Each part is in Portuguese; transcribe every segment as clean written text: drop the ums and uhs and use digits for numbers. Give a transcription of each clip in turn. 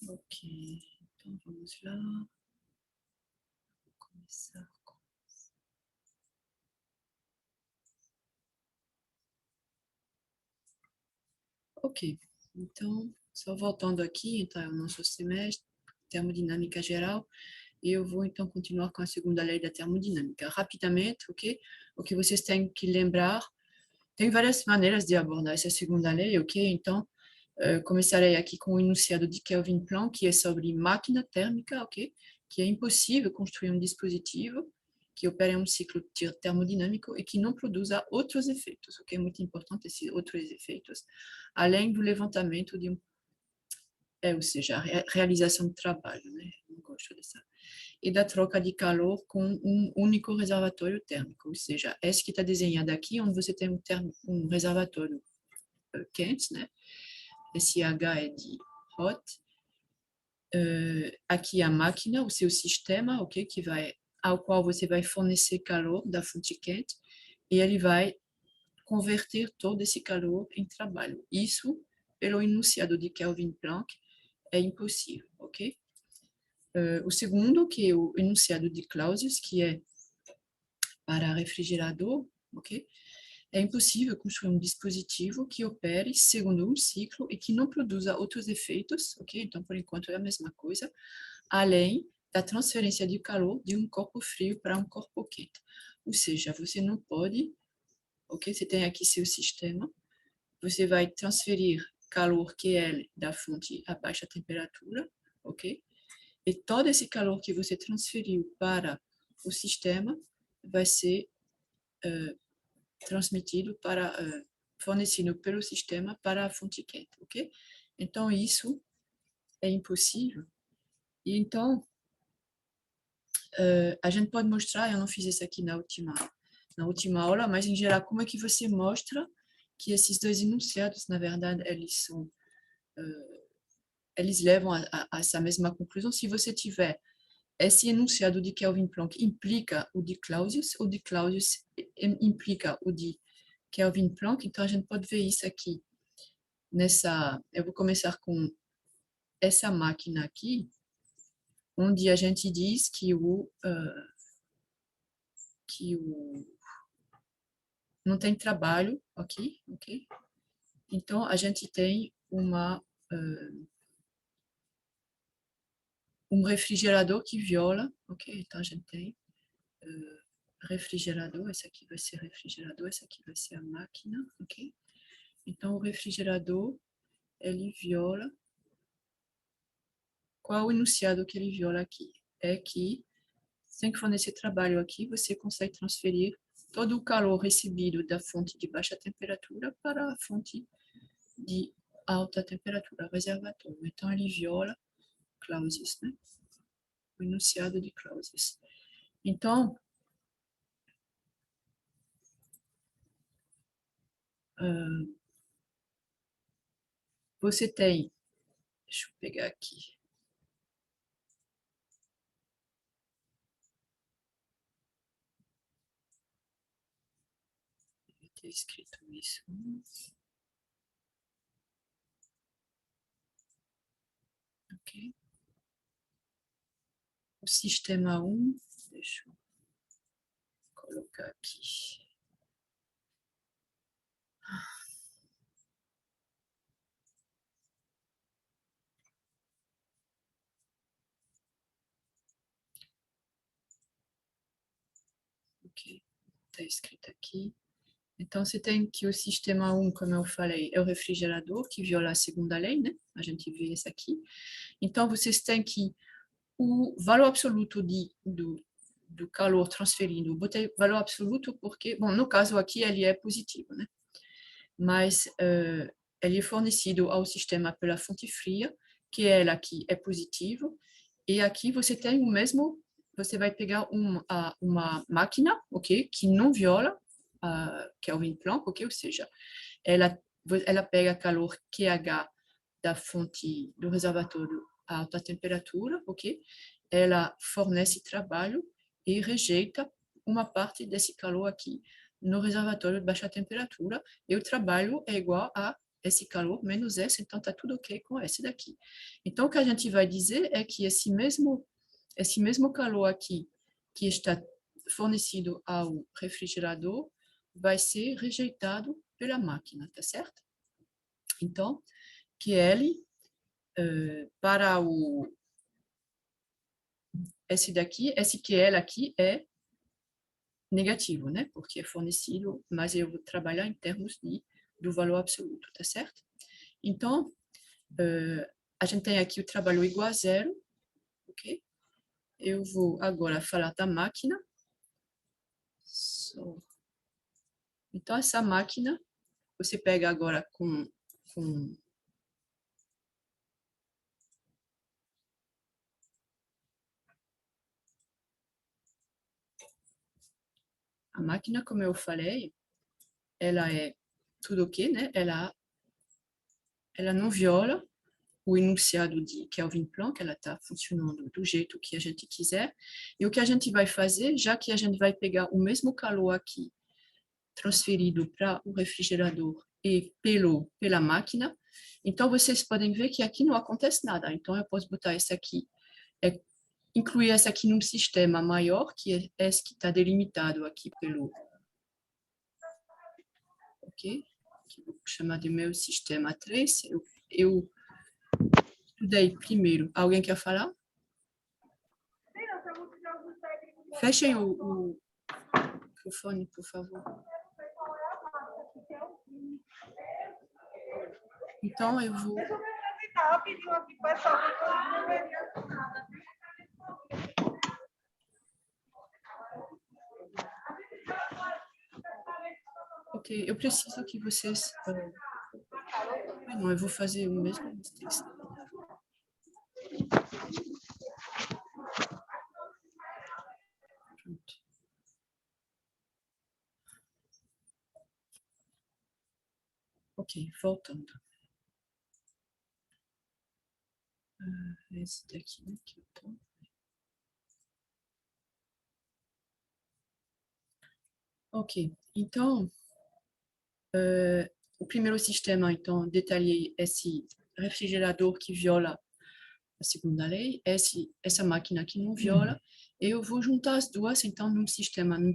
Ok, então vamos lá. Vou começar com... Ok, então, só voltando aqui, então é o nosso semestre, termodinâmica geral, e eu vou então continuar com a segunda lei da termodinâmica. Rapidamente, ok? O que vocês têm que lembrar, tem várias maneiras de abordar essa segunda lei, ok? Então, começarei aqui com o enunciado de Kelvin Planck, que é sobre máquina térmica, ok? Que é impossível construir um dispositivo que opere um ciclo termodinâmico e que não produza outros efeitos, ok? É muito importante esses outros efeitos, além do levantamento de um... ou seja, a realização de trabalho, né? Não gosto dessa. E da troca de calor com um único reservatório térmico, ou seja, esse que está desenhado aqui, onde você tem um reservatório quente, né? Esse H é de hot. Aqui a máquina, o seu sistema, ok, ao qual você vai fornecer calor da fonte quente, e ele vai converter todo esse calor em trabalho. Isso, pelo enunciado de Kelvin Planck, é impossível, ok? O segundo, que é o enunciado de Clausius, que é para refrigerador, ok? É impossível construir um dispositivo que opere segundo um ciclo e que não produza outros efeitos, ok? Então, por enquanto, é a mesma coisa, além da transferência de calor de um corpo frio para um corpo quente. Ou seja, você não pode, ok? Você tem aqui seu sistema, você vai transferir calor que é da fonte a baixa temperatura, ok? E todo esse calor que você transferiu para o sistema vai ser transmitido para, fornecido pelo sistema para a fonte quente, ok? Então, isso é impossível. E então, a gente pode mostrar, eu não fiz isso aqui na última aula, mas em geral, como é que você mostra que esses dois enunciados, na verdade, eles levam a essa mesma conclusão se você tiver esse enunciado de Kelvin Planck implica o de Clausius, ou de Clausius implica o de Kelvin Planck, então a gente pode ver isso aqui eu vou começar com essa máquina aqui, onde a gente diz que não tem trabalho aqui, ok? Então, a gente tem um refrigerador que viola, ok? Então, a gente tem refrigerador, esse aqui vai ser refrigerador, esse aqui vai ser a máquina, ok? Então, o refrigerador, ele viola. Qual é o enunciado que ele viola aqui? É que, sem que fornecer trabalho aqui, você consegue transferir todo o calor recebido da fonte de baixa temperatura para a fonte de alta temperatura, reservatório. Então, ele viola Clausius, né? O enunciado de Clausius. Então, você tem... Deixa eu pegar aqui. Eu ter escrito isso. Ok. O sistema 1, deixa eu colocar aqui. Ok, está escrito aqui. Então, você tem que o sistema 1, como eu falei, é o refrigerador, que viola a segunda lei, né? A gente vê isso aqui. Então, vocês têm que o valor absoluto do calor transferido. Eu botei valor absoluto porque, bom, no caso aqui, ele é positivo, né? Mas ele é fornecido ao sistema pela fonte fria, que é ela que é positivo, e aqui você tem o mesmo, você vai pegar uma máquina, ok, que não viola Kelvin Planck, ok, ou seja, ela pega calor QH da fonte do reservatório a alta temperatura, ok, ela fornece trabalho e rejeita uma parte desse calor aqui no reservatório de baixa temperatura, e o trabalho é igual a esse calor menos S, então está tudo ok com esse daqui. Então, o que a gente vai dizer é que esse mesmo calor aqui, que está fornecido ao refrigerador, vai ser rejeitado pela máquina, tá certo? Então, QL para esse daqui, esse QL aqui é negativo, né? Porque é fornecido, mas eu vou trabalhar em termos do valor absoluto, tá certo? Então, a gente tem aqui o trabalho igual a zero, ok? Eu vou agora falar da máquina. Então, essa máquina, você pega agora com a máquina, como eu falei, ela é tudo ok, né? Ela não viola o enunciado de Kelvin Planck, ela está funcionando do jeito que a gente quiser. E o que a gente vai fazer, já que a gente vai pegar o mesmo calor aqui, transferido para o refrigerador e pela máquina, então vocês podem ver que aqui não acontece nada. Então eu posso botar esse aqui, incluir esse aqui num sistema maior, que é esse que está delimitado aqui pelo... Ok? Que vou chamar de meu sistema 3. Eu estudei primeiro. Alguém quer falar? Fechem o microfone, por favor. Então, eu vou... Ok, eu preciso que vocês... Não, eu vou fazer o mesmo texto. Pronto. Ok, voltando. Esse daqui, né, que eu tô. Ok, então, o primeiro sistema, então, detalhei esse refrigerador que viola a segunda lei, essa máquina que não viola, eu vou juntar as duas, então, num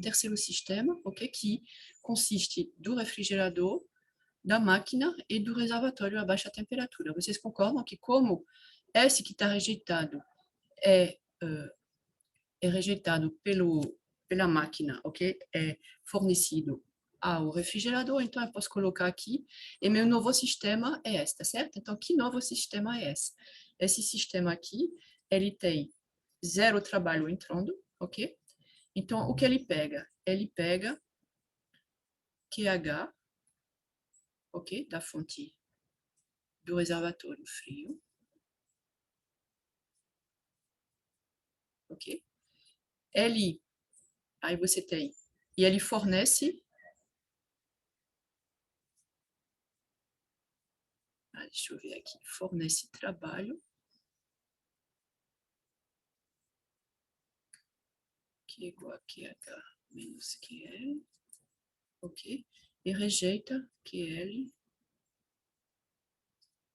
terceiro sistema, ok, que consiste do refrigerador, da máquina e do reservatório a baixa temperatura. Vocês concordam que como esse que está rejeitado é, é rejeitado pela máquina, ok? É fornecido ao refrigerador, então eu posso colocar aqui, e meu novo sistema é esse, tá certo? Então, que novo sistema é esse? Esse sistema aqui, ele tem zero trabalho entrando, ok? Então, o que ele pega? Ele pega QH, ok? Da fonte do reservatório frio, ok? Ele, aí você tem, e ele fornece, deixa eu ver aqui, fornece trabalho, que é igual a QH menos QL, ok? E rejeita QL,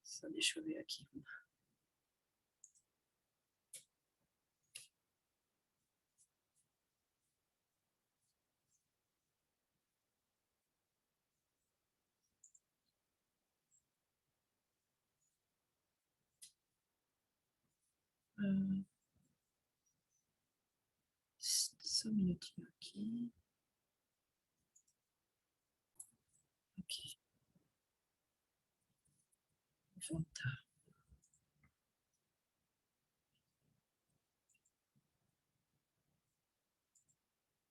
só deixa eu ver aqui. Só um minutinho aqui. Ok, vou voltar.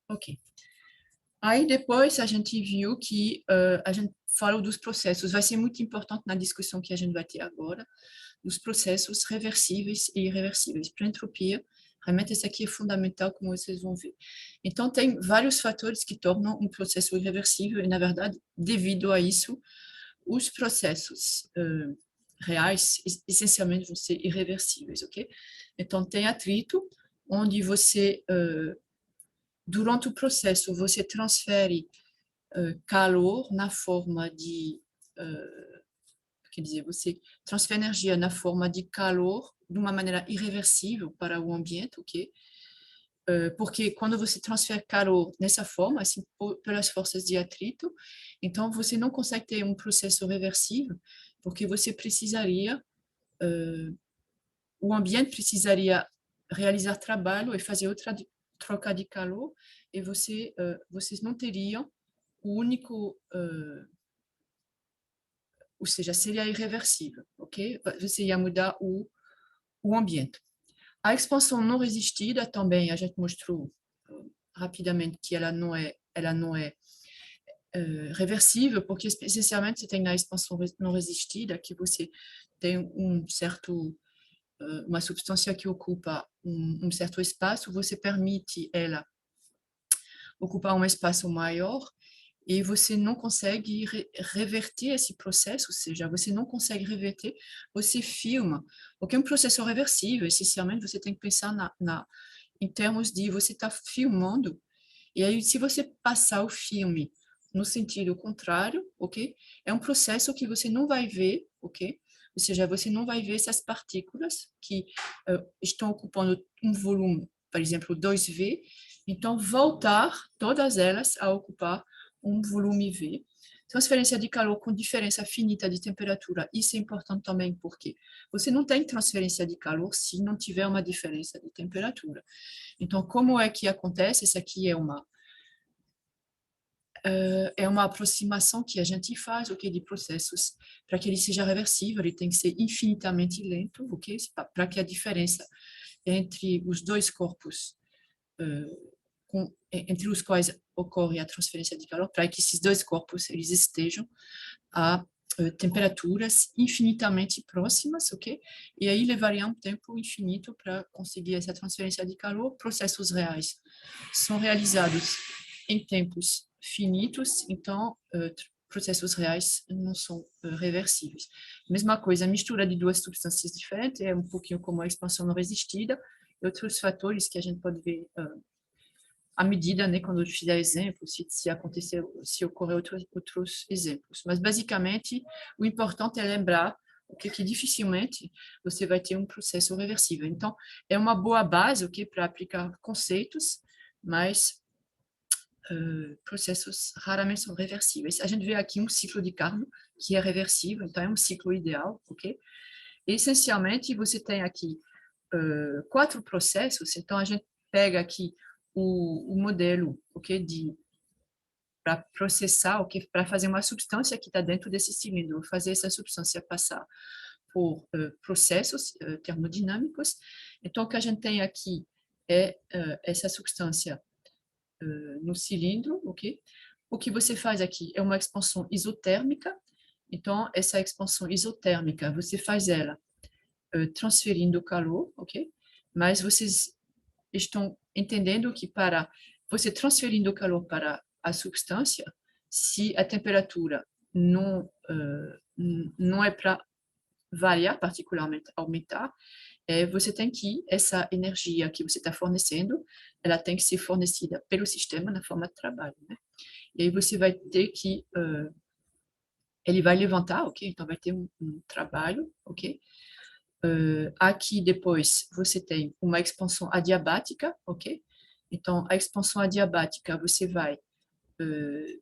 Ok. Aí depois a gente viu que a gente falou dos processos, vai ser muito importante na discussão que a gente vai ter agora, dos processos reversíveis e irreversíveis. Para a entropia, realmente esse aqui é fundamental, como vocês vão ver. Então, tem vários fatores que tornam um processo irreversível e, na verdade, devido a isso, os processos reais, essencialmente, vão ser irreversíveis, ok? Então, tem atrito, onde você, durante o processo, você transfere calor na forma de quer dizer, você transfere energia na forma de calor de uma maneira irreversível para o ambiente, ok? Porque quando você transfere calor dessa forma, assim, pelas forças de atrito, então você não consegue ter um processo reversível, porque você precisaria, o ambiente precisaria realizar trabalho e fazer outra troca de calor, e vocês não teriam o único, ou seja, seria irreversível, ok? Você ia mudar o ambiente. A expansão não resistida também, a gente mostrou rapidamente que ela não é reversível, porque essencialmente você tem na expansão não resistida que você tem uma substância que ocupa um certo espaço, você permite ela ocupar um espaço maior e você não consegue reverter esse processo, ou seja, você não consegue reverter, você filma, porque é um processo reversível, essencialmente você tem que pensar em termos de você estar filmando, e aí se você passar o filme no sentido contrário, ok? É um processo que você não vai ver, ok? Ou seja, você não vai ver essas partículas que estão ocupando um volume, por exemplo, 2V, então voltar todas elas a ocupar um volume V. Transferência de calor com diferença finita de temperatura, isso é importante também porque você não tem transferência de calor se não tiver uma diferença de temperatura. Então, como é que acontece? Essa aqui é uma aproximação que a gente faz, ok, de processos. Para que ele seja reversível, ele tem que ser infinitamente lento, ok, para que a diferença entre os dois corpos entre os quais ocorre a transferência de calor, para que esses dois corpos eles estejam a temperaturas infinitamente próximas, ok? E aí levaria um tempo infinito para conseguir essa transferência de calor. Processos reais são realizados em tempos finitos, então processos reais não são reversíveis. Mesma coisa, a mistura de duas substâncias diferentes é um pouquinho como a expansão não resistida e outros fatores que a gente pode ver à medida, né, quando eu fizer exemplos, se acontecer, se ocorrer outros exemplos. Mas, basicamente, o importante é lembrar que dificilmente você vai ter um processo reversível. Então, é uma boa base para aplicar conceitos, mas processos raramente são reversíveis. A gente vê aqui um ciclo de Carnot, que é reversível, então é um ciclo ideal, ok? E, essencialmente, você tem aqui 4 processos, então a gente pega aqui o modelo, ok, para processar, ok, para fazer uma substância que está dentro desse cilindro, fazer essa substância passar por processos termodinâmicos. Então, o que a gente tem aqui é essa substância no cilindro, ok? O que você faz aqui é uma expansão isotérmica. Então, essa expansão isotérmica, você faz ela transferindo calor, ok? Mas vocês estão entendendo que para você transferindo o calor para a substância, se a temperatura não é para variar, particularmente aumentar, você tem que, essa energia que você está fornecendo, ela tem que ser fornecida pelo sistema na forma de trabalho, né? E aí você vai ter que, ele vai levantar, ok? Então vai ter um trabalho, ok? Aqui depois você tem uma expansão adiabática, ok? Então, a expansão adiabática, você vai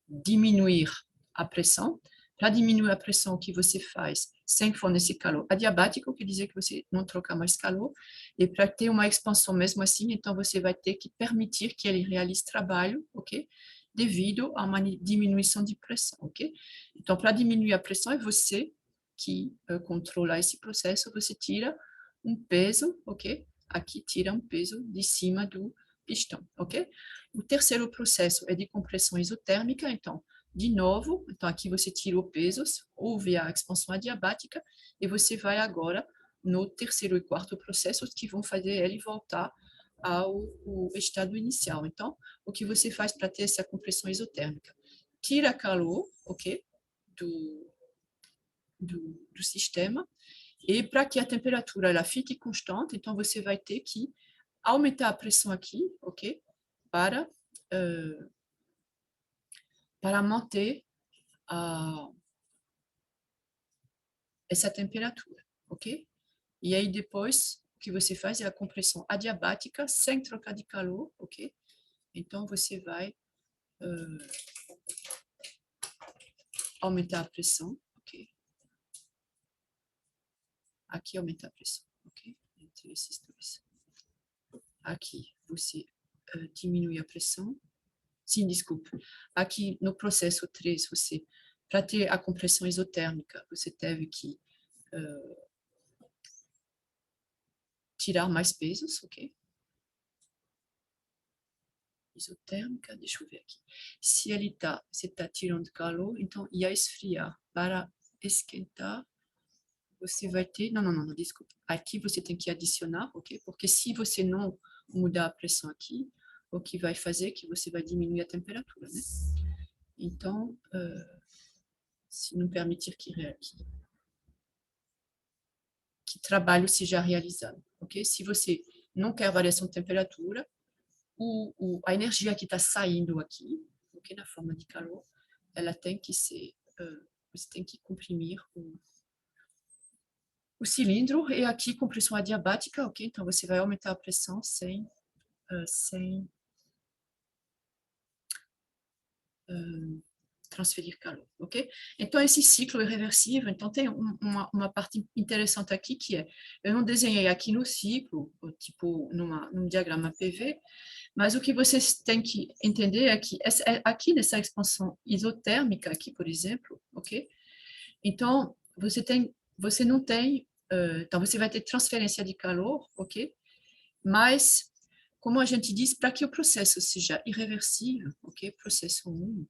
diminuir a pressão. Para diminuir a pressão, o que você faz sem fornecer calor? Adiabático quer dizer que você não troca mais calor. E para ter uma expansão mesmo assim, então você vai ter que permitir que ele realize trabalho, ok? Devido a uma diminuição de pressão, ok? Então, para diminuir a pressão, é você que controla esse processo, você tira um peso, ok? Aqui tira um peso de cima do pistão, ok? O terceiro processo é de compressão isotérmica, então, de novo, então aqui você tira o peso, houve a expansão adiabática, e você vai agora no terceiro e quarto processos que vão fazer ele voltar ao estado inicial. Então, o que você faz para ter essa compressão isotérmica? Tira calor, ok, do sistema, e para que a temperatura ela fique constante, então você vai ter que aumentar a pressão aqui, ok, para para manter a, essa temperatura, ok? E aí depois, o que você faz é a compressão adiabática sem trocar de calor, ok? Então, você vai aumentar a pressão, ok? Aqui aumentar a pressão, ok? Entre esses dois. Aqui você diminui a pressão. Sim, desculpa. Aqui no processo 3, você, para ter a compressão isotérmica, você teve que tirar mais pesos, ok? Isotérmica, deixa eu ver aqui. Se ele tá, você está tirando calor, então ia esfriar. Para esquentar, você vai ter... Não, desculpa. Aqui você tem que adicionar, ok? Porque se você não mudar a pressão aqui, o que vai fazer é que você vai diminuir a temperatura, né? Então, se não permitir que trabalho seja realizado, ok? Se você não quer variação de temperatura, a energia que está saindo aqui, ok, na forma de calor, ela tem que ser, você tem que comprimir o cilindro, e aqui compressão adiabática, ok? Então você vai aumentar a pressão sem transferir calor, ok? Então, esse ciclo é reversível. Então, tem uma parte interessante aqui, que é, eu não desenhei aqui no ciclo, tipo, num diagrama PV, mas o que vocês têm que entender é que aqui nessa expansão isotérmica, aqui, por exemplo, ok? Então, você não tem, então você vai ter transferência de calor, ok? Mas, como a gente diz, para que o processo seja irreversível, ok? Processo 1,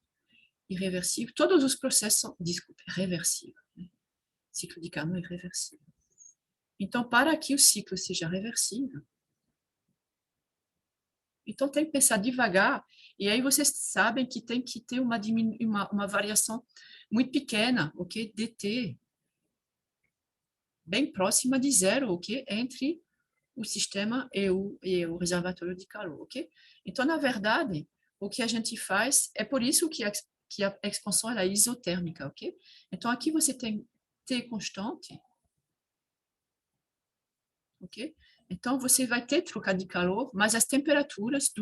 irreversível, todos os processos são, desculpe, reversíveis. Né? Ciclo de Carnot é reversível. Então, para que o ciclo seja reversível, então tem que pensar devagar, e aí vocês sabem que tem que ter uma variação muito pequena, ok? dt, bem próxima de zero, ok? Entre o sistema e o reservatório de calor, ok? Então, na verdade, o que a gente faz, é por isso que a expansão é isotérmica, ok? Então, aqui você tem T constante, ok? Então, você vai ter troca de calor, mas as temperaturas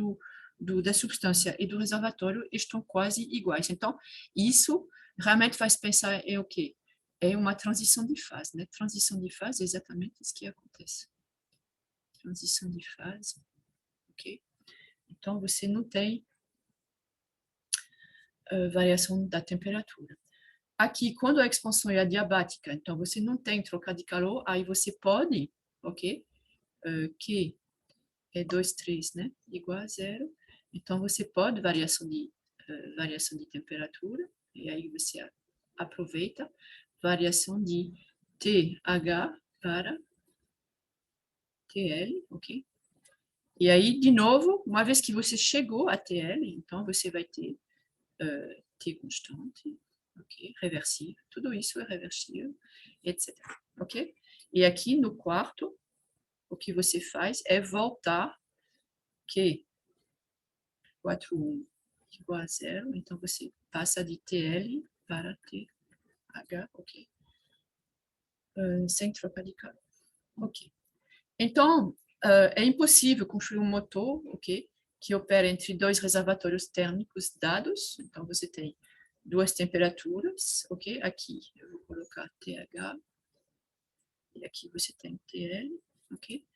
da substância e do reservatório estão quase iguais. Então, isso realmente faz pensar é o quê? É uma transição de fase, né? Transição de fase é exatamente isso que acontece. Transição de fase, ok? Então, você não tem variação da temperatura. Aqui, quando a expansão é adiabática, então você não tem troca de calor, aí você pode, ok? Que é 2, 3, né? Igual a zero. Então, você pode variação de temperatura, e aí você aproveita variação de TH para TL, ok? E aí, de novo, uma vez que você chegou a TL, então você vai ter T constante, ok? Reversível, tudo isso é reversível, etc. Ok? E aqui no quarto, o que você faz é voltar que 4,1 igual a zero, então você passa de TL para TH, ok? Sem troca de calor. Ok. Então, é impossível construir um motor, ok? Que opera entre dois reservatórios térmicos dados. Então, você tem duas temperaturas, ok? Aqui eu vou colocar TH, e aqui você tem TL, ok?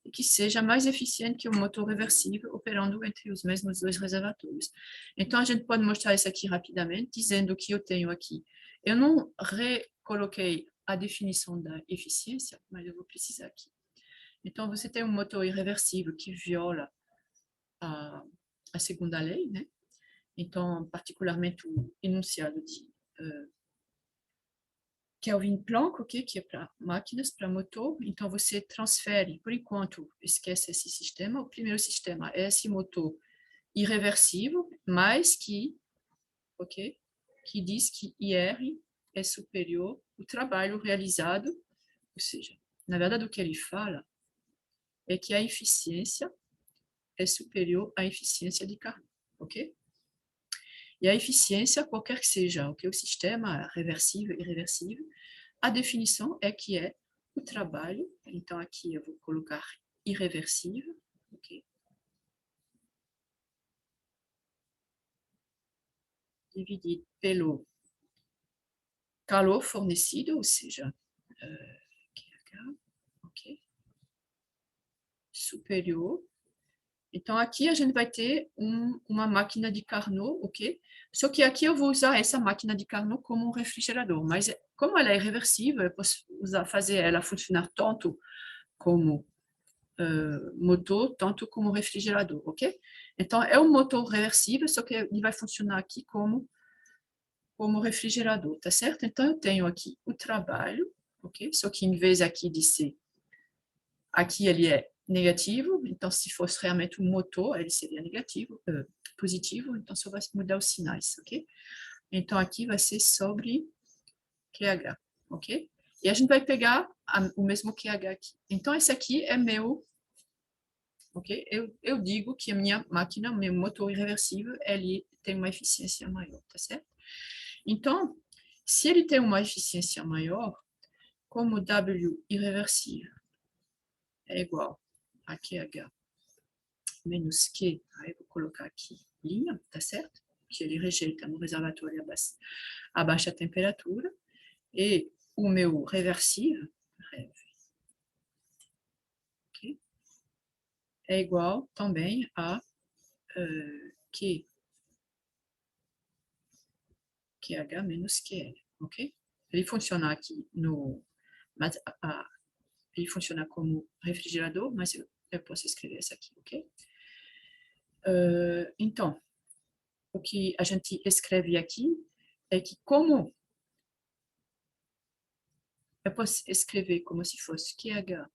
E que seja mais eficiente que o motor reversível operando entre os mesmos dois reservatórios. Então, a gente pode mostrar isso aqui rapidamente, dizendo que eu tenho aqui. Eu não recoloquei a definição da eficiência, mas eu vou precisar aqui. Então, você tem um motor irreversível que viola a segunda lei, né? Então, particularmente o enunciado de Kelvin Planck, okay, que é para máquinas, para motor. Então, você transfere, por enquanto, esquece esse sistema. O primeiro sistema é esse motor irreversível, mas ok, que diz que IR é superior ao trabalho realizado, ou seja, na verdade, o que ele fala é que a eficiência é superior à eficiência de Carnot, ok? E a eficiência, qualquer que seja, ok, o sistema reversível, irreversível, a definição é que é o trabalho. Então, aqui eu vou colocar irreversível, ok? Dividido pelo calor fornecido, ou seja, QH, ok? Superior. Então, aqui a gente vai ter uma máquina de Carnot, ok? Só que aqui eu vou usar essa máquina de Carnot como um refrigerador, mas como ela é reversível, eu posso fazer ela funcionar tanto como motor, tanto como refrigerador, ok? Então, é um motor reversível, só que ele vai funcionar aqui como refrigerador, tá certo? Então, eu tenho aqui o trabalho, ok? Só que em vez aqui de ser, aqui ele é negativo, então se fosse realmente um motor, ele seria negativo, positivo, então só vai mudar os sinais, ok? Então, aqui vai ser sobre QH, ok? E a gente vai pegar o mesmo QH aqui. Então, esse aqui é meu, ok? Eu digo que a minha máquina, meu motor irreversível, ele tem uma eficiência maior, tá certo? Então, se ele tem uma eficiência maior, como W irreversível é igual a QH menos Q, aí eu vou colocar aqui linha, tá certo? Que ele rejeita no reservatório a baixa temperatura, e o meu reversível, okay, é igual também a QH menos QL, ok? Ele funciona aqui no... Mas, ele funciona como refrigerador, mas eu posso escrever isso aqui, ok? Então, o que a gente escreve aqui é que como eu posso escrever como se fosse QH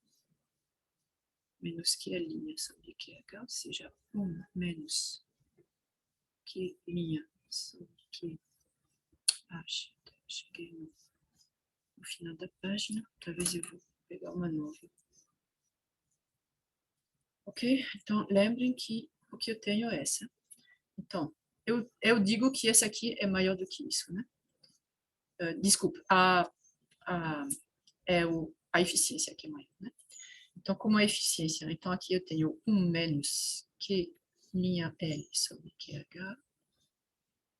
menos QL sobre QH, ou seja, 1 menos QL sobre QH. Cheguei no final da página, talvez eu vou pegar uma nova. Ok? Então, lembrem que o que eu tenho é essa. Então, eu digo que essa aqui é maior do que isso, né? Desculpa, a eficiência que é maior, né? Então, como a eficiência, então aqui eu tenho 1 menos Q linha L sobre QH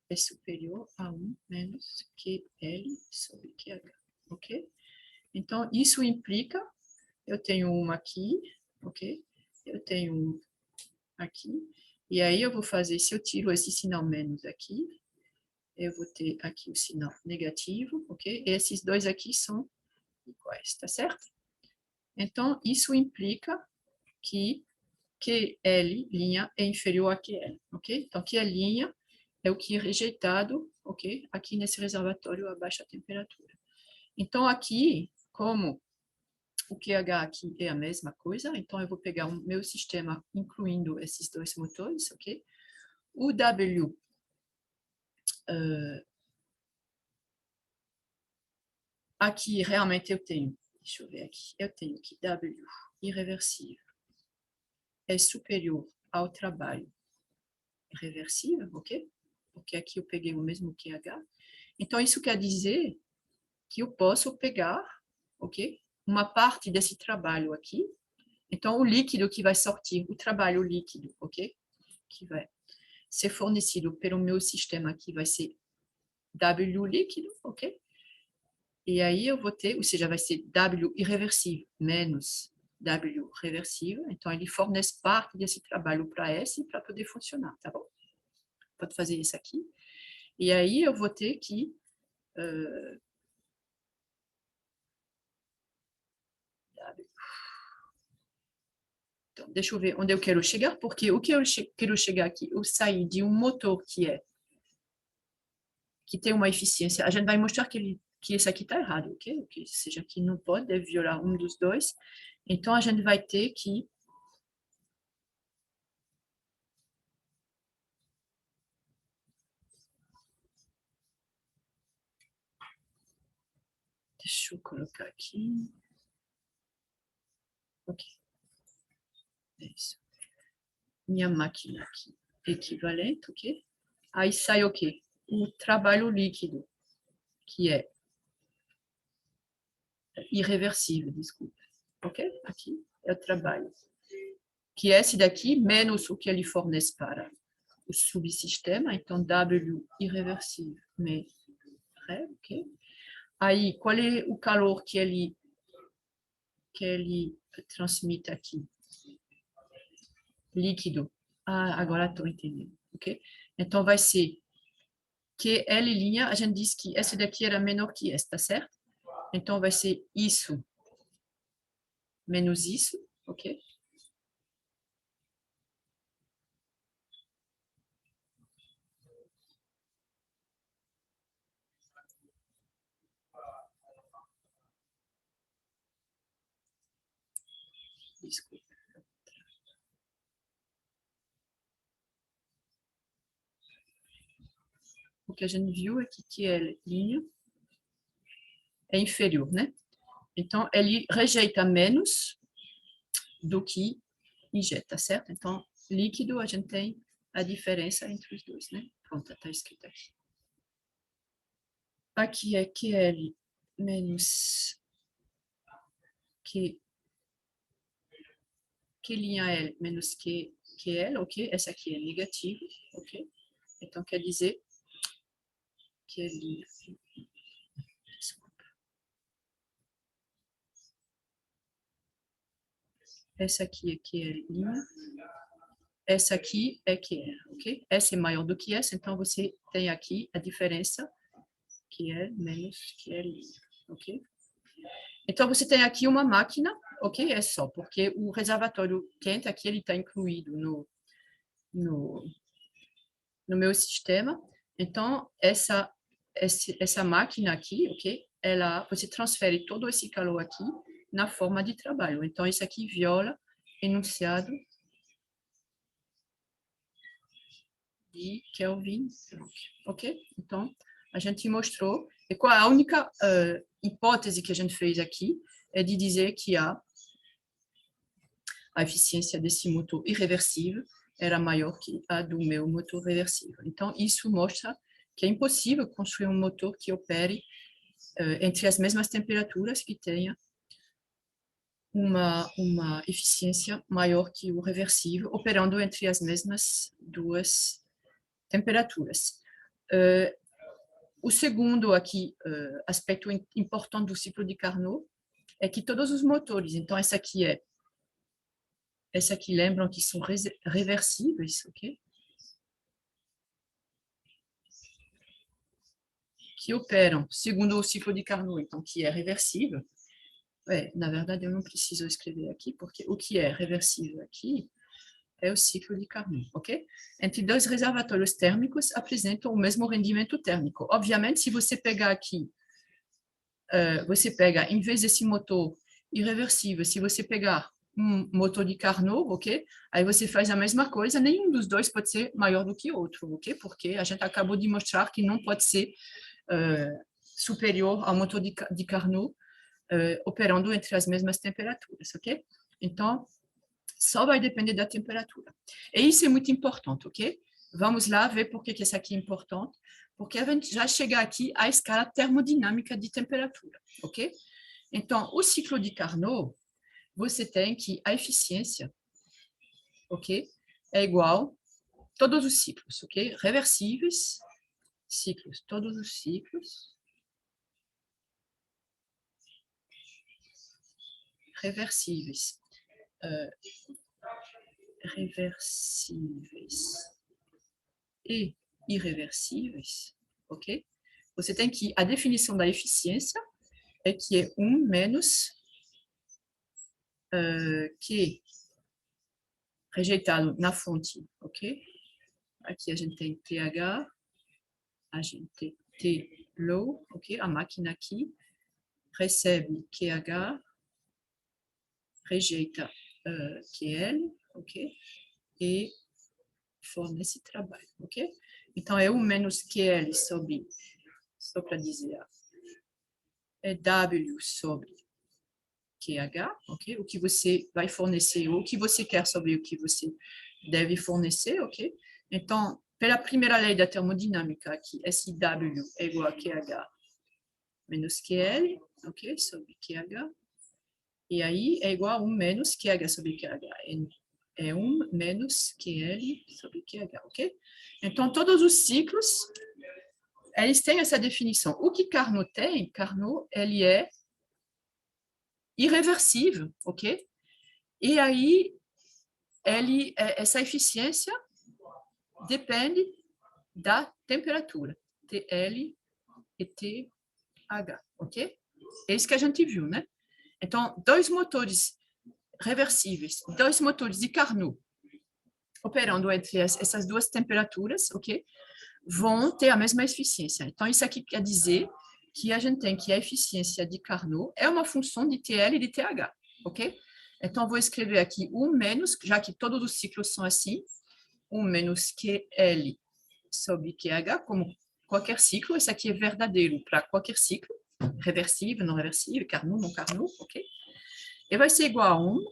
é superior a 1 menos QL sobre QH, ok? Então, isso implica, eu tenho uma aqui, ok? Eu tenho um aqui, e aí eu vou fazer, se eu tiro esse sinal menos aqui, eu vou ter aqui o sinal negativo, ok? E esses dois aqui são iguais, tá certo? Então, isso implica que QL' é inferior a QL, ok? Então, QL' é o que é rejeitado, ok? Aqui nesse reservatório a baixa temperatura. Então, aqui, como o QH aqui é a mesma coisa, então eu vou pegar o meu sistema incluindo esses dois motores, ok? O W aqui realmente eu tenho, deixa eu ver aqui, eu tenho que W irreversível é superior ao trabalho reversível, ok? Porque aqui eu peguei o mesmo QH. Então, isso quer dizer que eu posso pegar, ok? Uma parte desse trabalho aqui. Então, o líquido que vai sortir, o trabalho líquido, ok? Que vai ser fornecido pelo meu sistema aqui vai ser W líquido, ok? E aí eu vou ter, ou seja, vai ser W irreversível menos W reversível. Então, ele fornece parte desse trabalho para S para poder funcionar, tá bom? Pode fazer isso aqui. E aí eu vou ter que então, deixa eu ver onde eu quero chegar, porque o que eu quero chegar aqui, eu saí de um motor que tem uma eficiência, a gente vai mostrar que esse aqui está errado, ok? Ou seja, que não pode violar um dos dois. Então, a gente vai ter que deixa eu colocar aqui. Ok. É isso. Minha máquina aqui. Equivalente, ok? Aí sai o quê? O trabalho líquido, que é irreversível, desculpa. Ok? Aqui é o trabalho. Que é esse daqui, menos o que ele fornece para o subsistema, então W irreversível, mais pré, ok? Aí, qual é o calor que ele transmite aqui? Líquido. Ah, agora estou entendendo, ok? Então, vai ser QL', a gente disse que esse daqui era menor que esse, tá certo? Então, vai ser isso menos isso, ok? Desculpa. O que a gente viu é que QL' é inferior, né? Então, ele rejeita menos do que injeta, certo? Então, líquido, a gente tem a diferença entre os dois, né? Pronto, está escrito aqui. Aqui é QL menos Q, L menos QL, ok? Essa aqui é negativa, ok? Então, quer dizer que L... Desculpa. Essa aqui é QL', essa aqui é QL, ok? Essa é maior do que essa, então você tem aqui a diferença QL menos QL', ok? Então, você tem aqui uma máquina, ok? É só, porque o reservatório quente aqui ele está incluído no, no meu sistema. Então, essa máquina aqui, ok? Você transfere todo esse calor aqui na forma de trabalho. Então, isso aqui viola enunciado de Kelvin, ok? Então, a gente mostrou. E qual a única hipótese que a gente fez aqui é de dizer que a eficiência desse motor irreversível era maior que a do meu motor reversível. Então, isso mostra que é impossível construir um motor que opere entre as mesmas temperaturas que tenha uma eficiência maior que o reversível, operando entre as mesmas duas temperaturas. O segundo aqui, aspecto importante do ciclo de Carnot é que todos os motores, então essa aqui lembram que são reversíveis, ok? Que operam segundo o ciclo de Carnot, então que é reversível. Na verdade, eu não preciso escrever aqui, porque o que é reversível aqui é o ciclo de Carnot, ok? Entre dois reservatórios térmicos apresentam o mesmo rendimento térmico. Obviamente, se você pegar aqui, você pega, em vez desse motor irreversível, se você pegar um motor de Carnot, ok? Aí você faz a mesma coisa, nenhum dos dois pode ser maior do que o outro, ok? Porque a gente acabou de mostrar que não pode ser superior ao motor de Carnot operando entre as mesmas temperaturas, ok? Então, só vai depender da temperatura. E isso é muito importante, ok? Vamos lá ver por que isso aqui é importante. Porque a gente já chega aqui à escala termodinâmica de temperatura, ok? Então, o ciclo de Carnot, você tem que a eficiência, ok? É igual a todos os ciclos, ok? Reversíveis, ciclos, todos os ciclos, reversíveis. Reversíveis e irreversíveis, ok? Você tem que a definição da eficiência é que é 1 menos Q rejeitado na fonte, ok? Aqui a gente tem TH, a gente tem T low, ok? A máquina aqui recebe QH, rejeita QL, ok? E fornece trabalho, ok? Então, é 1 menos QL sobre, só para dizer, é W sobre QH, ok? O que você vai fornecer, ou o que você quer sobre o que você deve fornecer, ok? Então, pela primeira lei da termodinâmica aqui, SW é igual a QH menos QL, ok? Sobre QH. E aí é igual a 1 menos QH sobre QH. É 1 menos QL sobre QH, ok? Então, todos os ciclos, eles têm essa definição. O que Carnot tem, Carnot, ele é irreversível, ok? E aí, essa eficiência depende da temperatura, TL e TH, ok? É isso que a gente viu, né? Então, dois motores reversíveis, dois motores de Carnot operando entre essas duas temperaturas, ok? Vão ter a mesma eficiência. Então, isso aqui quer dizer que a gente tem que a eficiência de Carnot é uma função de TL e de TH, ok? Então, vou escrever aqui 1 menos, já que todos os ciclos são assim, 1 menos QL sobre QH, como qualquer ciclo, esse aqui é verdadeiro para qualquer ciclo, reversível, não reversível, Carnot, não Carnot, ok? E vai ser igual a 1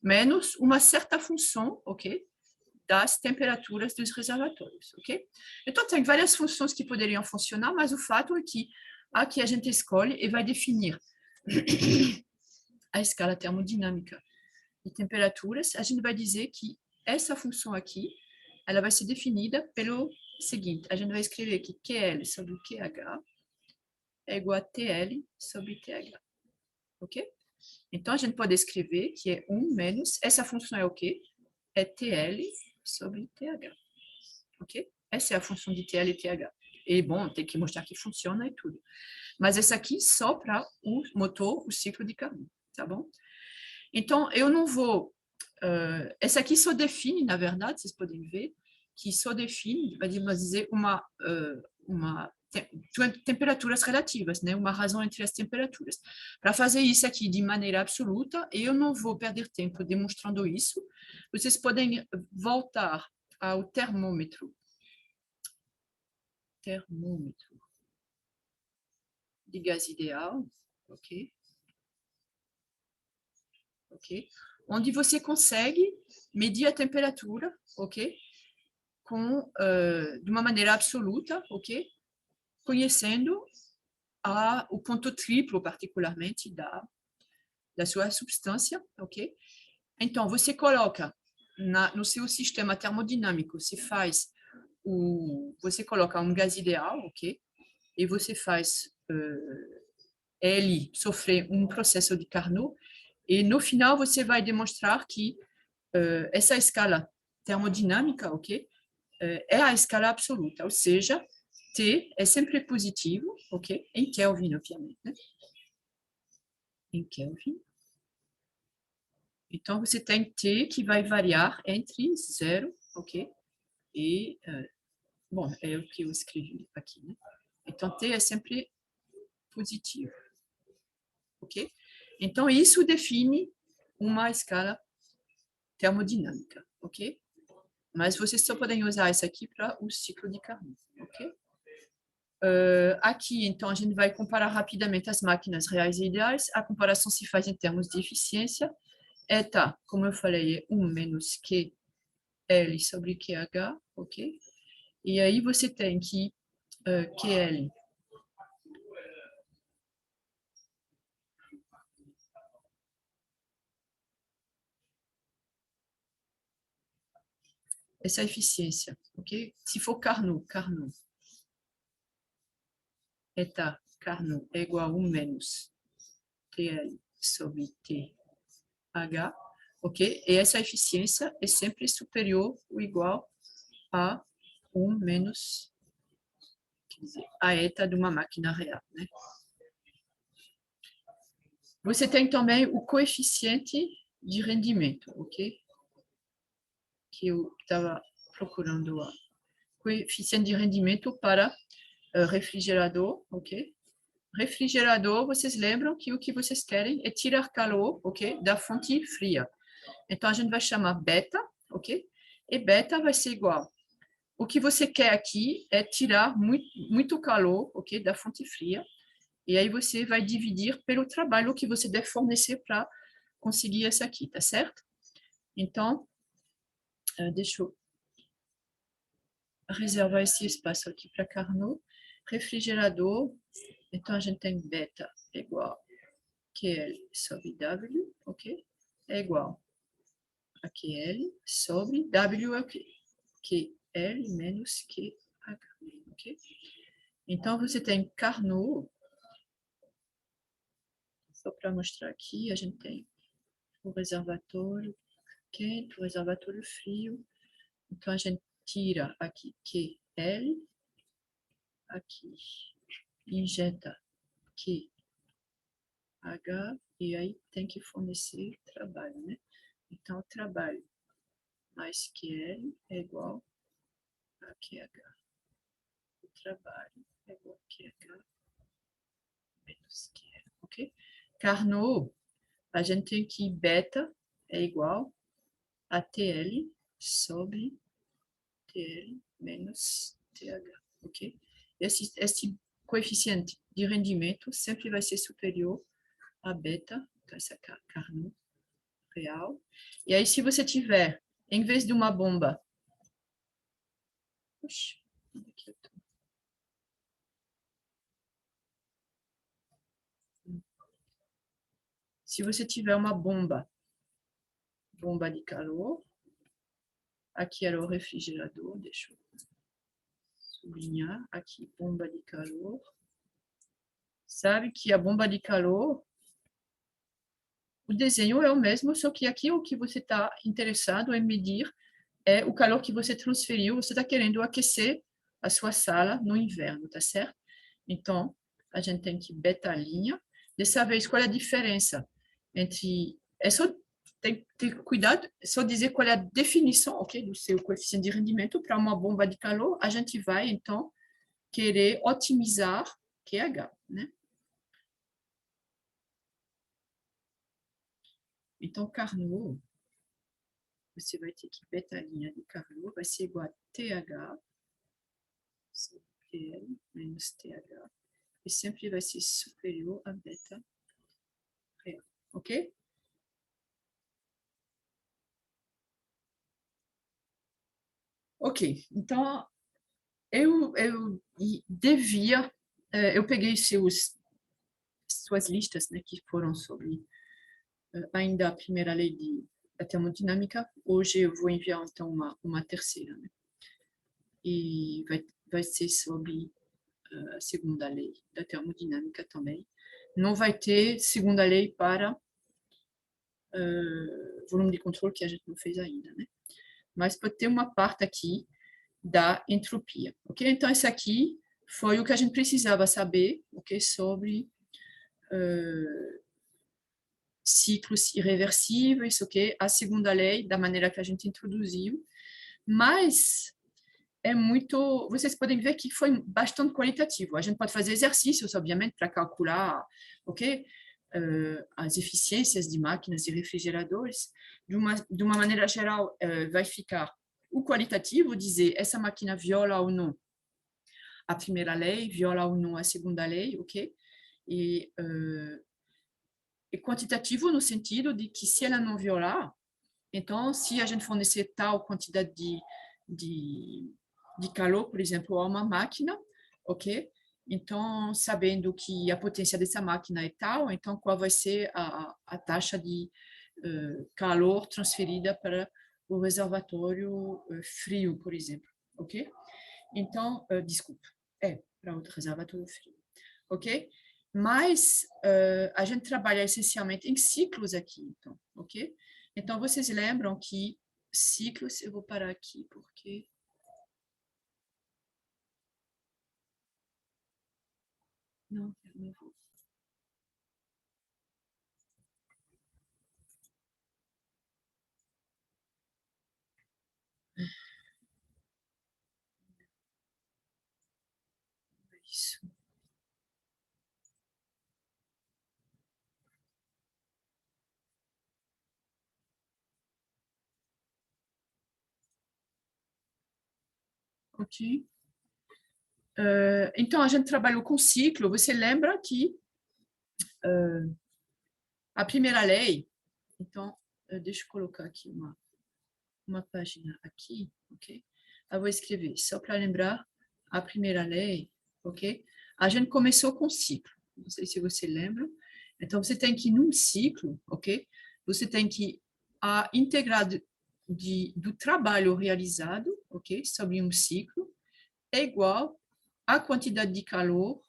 menos uma certa função, ok? Das temperaturas dos reservatórios, ok? Então, tem várias funções que poderiam funcionar, mas o fato é que aqui a gente escolhe e vai definir a escala termodinâmica de temperaturas. A gente vai dizer que essa função aqui, ela vai ser definida pelo seguinte, a gente vai escrever que QL sobre QH é igual a TL sobre TH, ok? Então, a gente pode escrever que é 1 menos, essa função é o quê? É TL sobre TH, ok? Essa é a função de TL e TH. E, bom, tem que mostrar que funciona e tudo. Mas essa aqui só para o motor, o ciclo de Carnot, tá bom? Então, eu não vou... essa aqui só define, na verdade, vocês podem ver, que só define, vamos dizer, uma temperaturas relativas, né? Uma razão entre as temperaturas. Para fazer isso aqui de maneira absoluta, eu não vou perder tempo demonstrando isso. Vocês podem voltar ao termômetro de gás ideal, ok? Ok? Onde você consegue medir a temperatura, ok? De uma maneira absoluta, ok? Conhecendo o ponto triplo, particularmente, da sua substância, ok? Então, você coloca no seu sistema termodinâmico, você coloca um gás ideal, ok? E você faz ele sofrer um processo de Carnot, e no final você vai demonstrar que essa escala termodinâmica, ok? É a escala absoluta, ou seja, T é sempre positivo, ok? Em Kelvin, obviamente, né? Em Kelvin. Então, você tem T que vai variar entre 0, ok? E, bom, é o que eu escrevi aqui, né? Então, T é sempre positivo, ok? Então, isso define uma escala termodinâmica, ok? Mas vocês só podem usar isso aqui para o ciclo de Carnot, ok? Aqui, então, a gente vai comparar rapidamente as máquinas reais e ideais. A comparação se faz em termos de eficiência. Eta, como eu falei, é 1 menos QL sobre QH, ok? E aí você tem que QL essa eficiência, ok? Se for Carnot, eta Carnot é igual a 1 menos TL sobre TH, ok? E essa eficiência é sempre superior ou igual a 1 menos, quer dizer, a eta de uma máquina real, né? Você tem também o coeficiente de rendimento, ok? Que eu estava procurando lá. Coeficiente de rendimento para refrigerador, ok? Refrigerador, vocês lembram que o que vocês querem é tirar calor, ok? Da fonte fria. Então, a gente vai chamar beta, ok? E beta vai ser igual. O que você quer aqui é tirar muito calor, ok? Da fonte fria. E aí você vai dividir pelo trabalho que você deve fornecer para conseguir essa aqui, tá certo? Então, deixa eu reservar esse espaço aqui para Carnot. Refrigerador Então, a gente tem beta igual QL sobre W, ok? É igual a QL sobre W é o quê? QL menos QH, ok? Então, você tem Carnot, só para mostrar aqui, a gente tem o reservatório quente, o reservatório frio. Então, a gente tira aqui QL, aqui injeta QH, e aí tem que fornecer trabalho, né? Então, trabalho mais QL é igual a QH. O trabalho é igual a QH menos QL, ok? Carnot, a gente tem que beta é igual a TL sobre TL menos TH, ok? Esse coeficiente de rendimento sempre vai ser superior a beta, então essa Carnot real. E aí, se você tiver, em vez de uma bomba, oxe, onde é que eu tô? Se você tiver uma bomba de calor, aqui era o refrigerador, deixa eu sublinhar, aqui bomba de calor. Sabe que a bomba de calor, o desenho é o mesmo, só que aqui o que você está interessado em medir é o calor que você transferiu, você está querendo aquecer a sua sala no inverno, tá certo? Então, a gente tem que beta-linha. Dessa vez, qual é a diferença entre... É só ter cuidado, é só dizer qual é a definição, ok, do seu coeficiente de rendimento para uma bomba de calor. A gente vai, então, querer otimizar QH, né? Então, Carnot, você vai ter que beta-linha de Carnot vai ser igual a TH, TL menos TH, e sempre vai ser superior a beta real, ok? Ok, então eu devia, eu peguei suas listas, né, que foram sobre ainda a primeira lei da termodinâmica. Hoje eu vou enviar então uma terceira, né? E vai ser sobre a segunda lei da termodinâmica também. Não vai ter segunda lei para volume de controle, que a gente não fez ainda, né? Mas pode ter uma parte aqui da entropia, ok? Então, esse aqui foi o que a gente precisava saber, ok? Sobre ciclos irreversíveis, ok? A segunda lei, da maneira que a gente introduziu, mas é muito... Vocês podem ver que foi bastante qualitativo. A gente pode fazer exercícios, obviamente, para calcular, ok? As eficiências de máquinas e refrigeradores. De uma maneira geral, vai ficar o qualitativo, dizer essa máquina viola ou não a primeira lei, viola ou não a segunda lei, ok? E, e quantitativo no sentido de que se ela não violar, então, se a gente fornecer tal quantidade de, de calor, por exemplo, a uma máquina, ok? Então, sabendo que a potência dessa máquina é tal, então qual vai ser a taxa de calor transferida para o reservatório frio, por exemplo, ok? Então, desculpa, para outro reservatório frio, ok? Mas a gente trabalha essencialmente em ciclos aqui, então, ok? Então, vocês lembram que ciclos, eu vou parar aqui, porque... Não, eu não vou. Isso. Ok. Então, a gente trabalhou com ciclo. Você lembra que a primeira lei... Então, deixa eu colocar aqui uma página aqui, ok? Eu vou escrever, só para lembrar, a primeira lei, ok? a gente começou com ciclo. Não sei se você lembra. Então, você tem que, num ciclo, ok? Você tem que integrar do trabalho realizado, ok? Sobre um ciclo, é igual à quantidade de calor,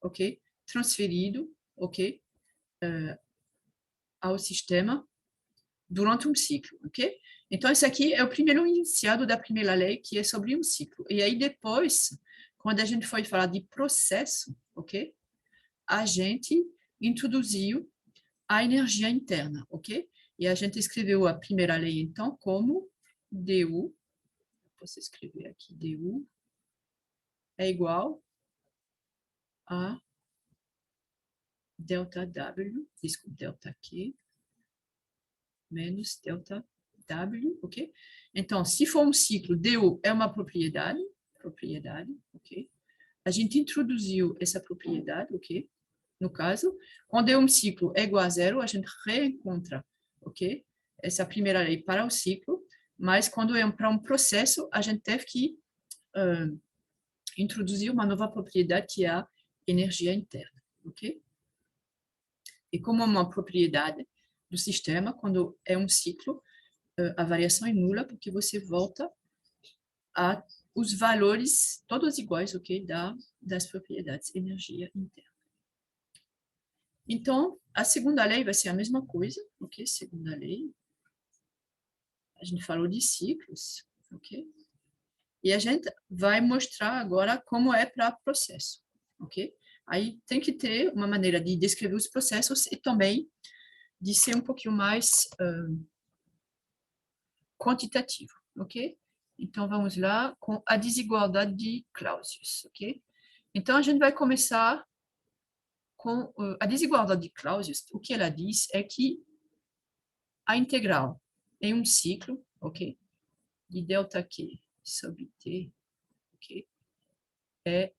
ok? Transferido, ok? Ao sistema durante um ciclo, ok? Então, esse aqui é o primeiro enunciado da primeira lei, que é sobre um ciclo. E aí, depois, quando a gente foi falar de processo, ok? A gente introduziu a energia interna, ok? E a gente escreveu a primeira lei, então, como du, posso escrever aqui, du é igual a delta W, desculpa, delta Q, menos delta W, ok? Então, se for um ciclo, du é uma propriedade, ok? A gente introduziu essa propriedade, ok? No caso, quando é um ciclo é igual a zero, a gente reencontra, ok? Essa primeira lei para o ciclo, mas quando é para um processo, a gente teve que introduzir uma nova propriedade que é a energia interna, ok? E como uma propriedade do sistema, quando é um ciclo, a variação é nula, porque você volta a os valores todos iguais, ok? Das propriedades energia interna. Então, a segunda lei vai ser a mesma coisa, ok? Segunda lei. A gente falou de ciclos, ok? E a gente vai mostrar agora como é para processo, ok? Aí tem que ter uma maneira de descrever os processos e também de ser um pouquinho mais quantitativo, ok? Então, vamos lá com a desigualdade de Clausius, ok? Então, a gente vai começar com a desigualdade de Clausius. O que ela diz é que a integral em um ciclo, ok? De delta Q sobre T, ok? É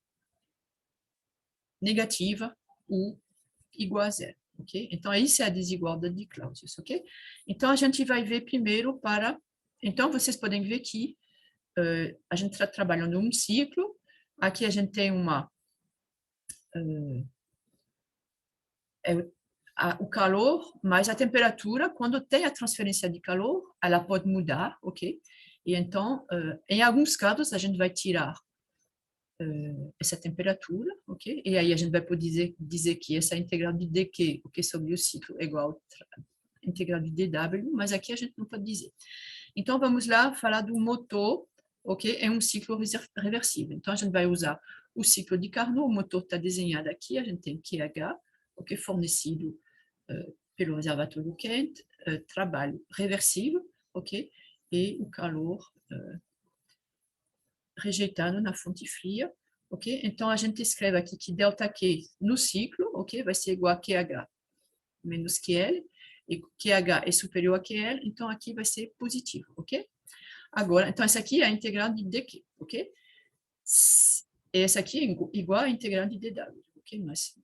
negativa ou igual a zero, ok? Então, isso é a desigualdade de Clausius, ok? Então, a gente vai ver primeiro para... Então, vocês podem ver que a gente está trabalhando um ciclo, aqui a gente tem uma... o calor, mas a temperatura, quando tem a transferência de calor, ela pode mudar, ok? E então, em alguns casos, a gente vai tirar essa temperatura, ok? E aí a gente vai poder dizer que essa integral de dq, ok, sobre o ciclo é igual à integral de dw, mas aqui a gente não pode dizer. Então, vamos lá falar do motor, ok? É um ciclo reversível. Então, a gente vai usar o ciclo de Carnot, o motor está desenhado aqui, a gente tem QH, ok, fornecido pelo reservatório quente, trabalho reversível, ok? E o calor rejeitado na fonte fria, ok? Então, a gente escreve aqui que ΔQ no ciclo, ok? Vai ser igual a QH menos QL, e QH é superior a QL, então aqui vai ser positivo, ok? Agora, então, essa aqui é a integral de dq, ok? E essa aqui é igual à integral de dw, ok? Mas,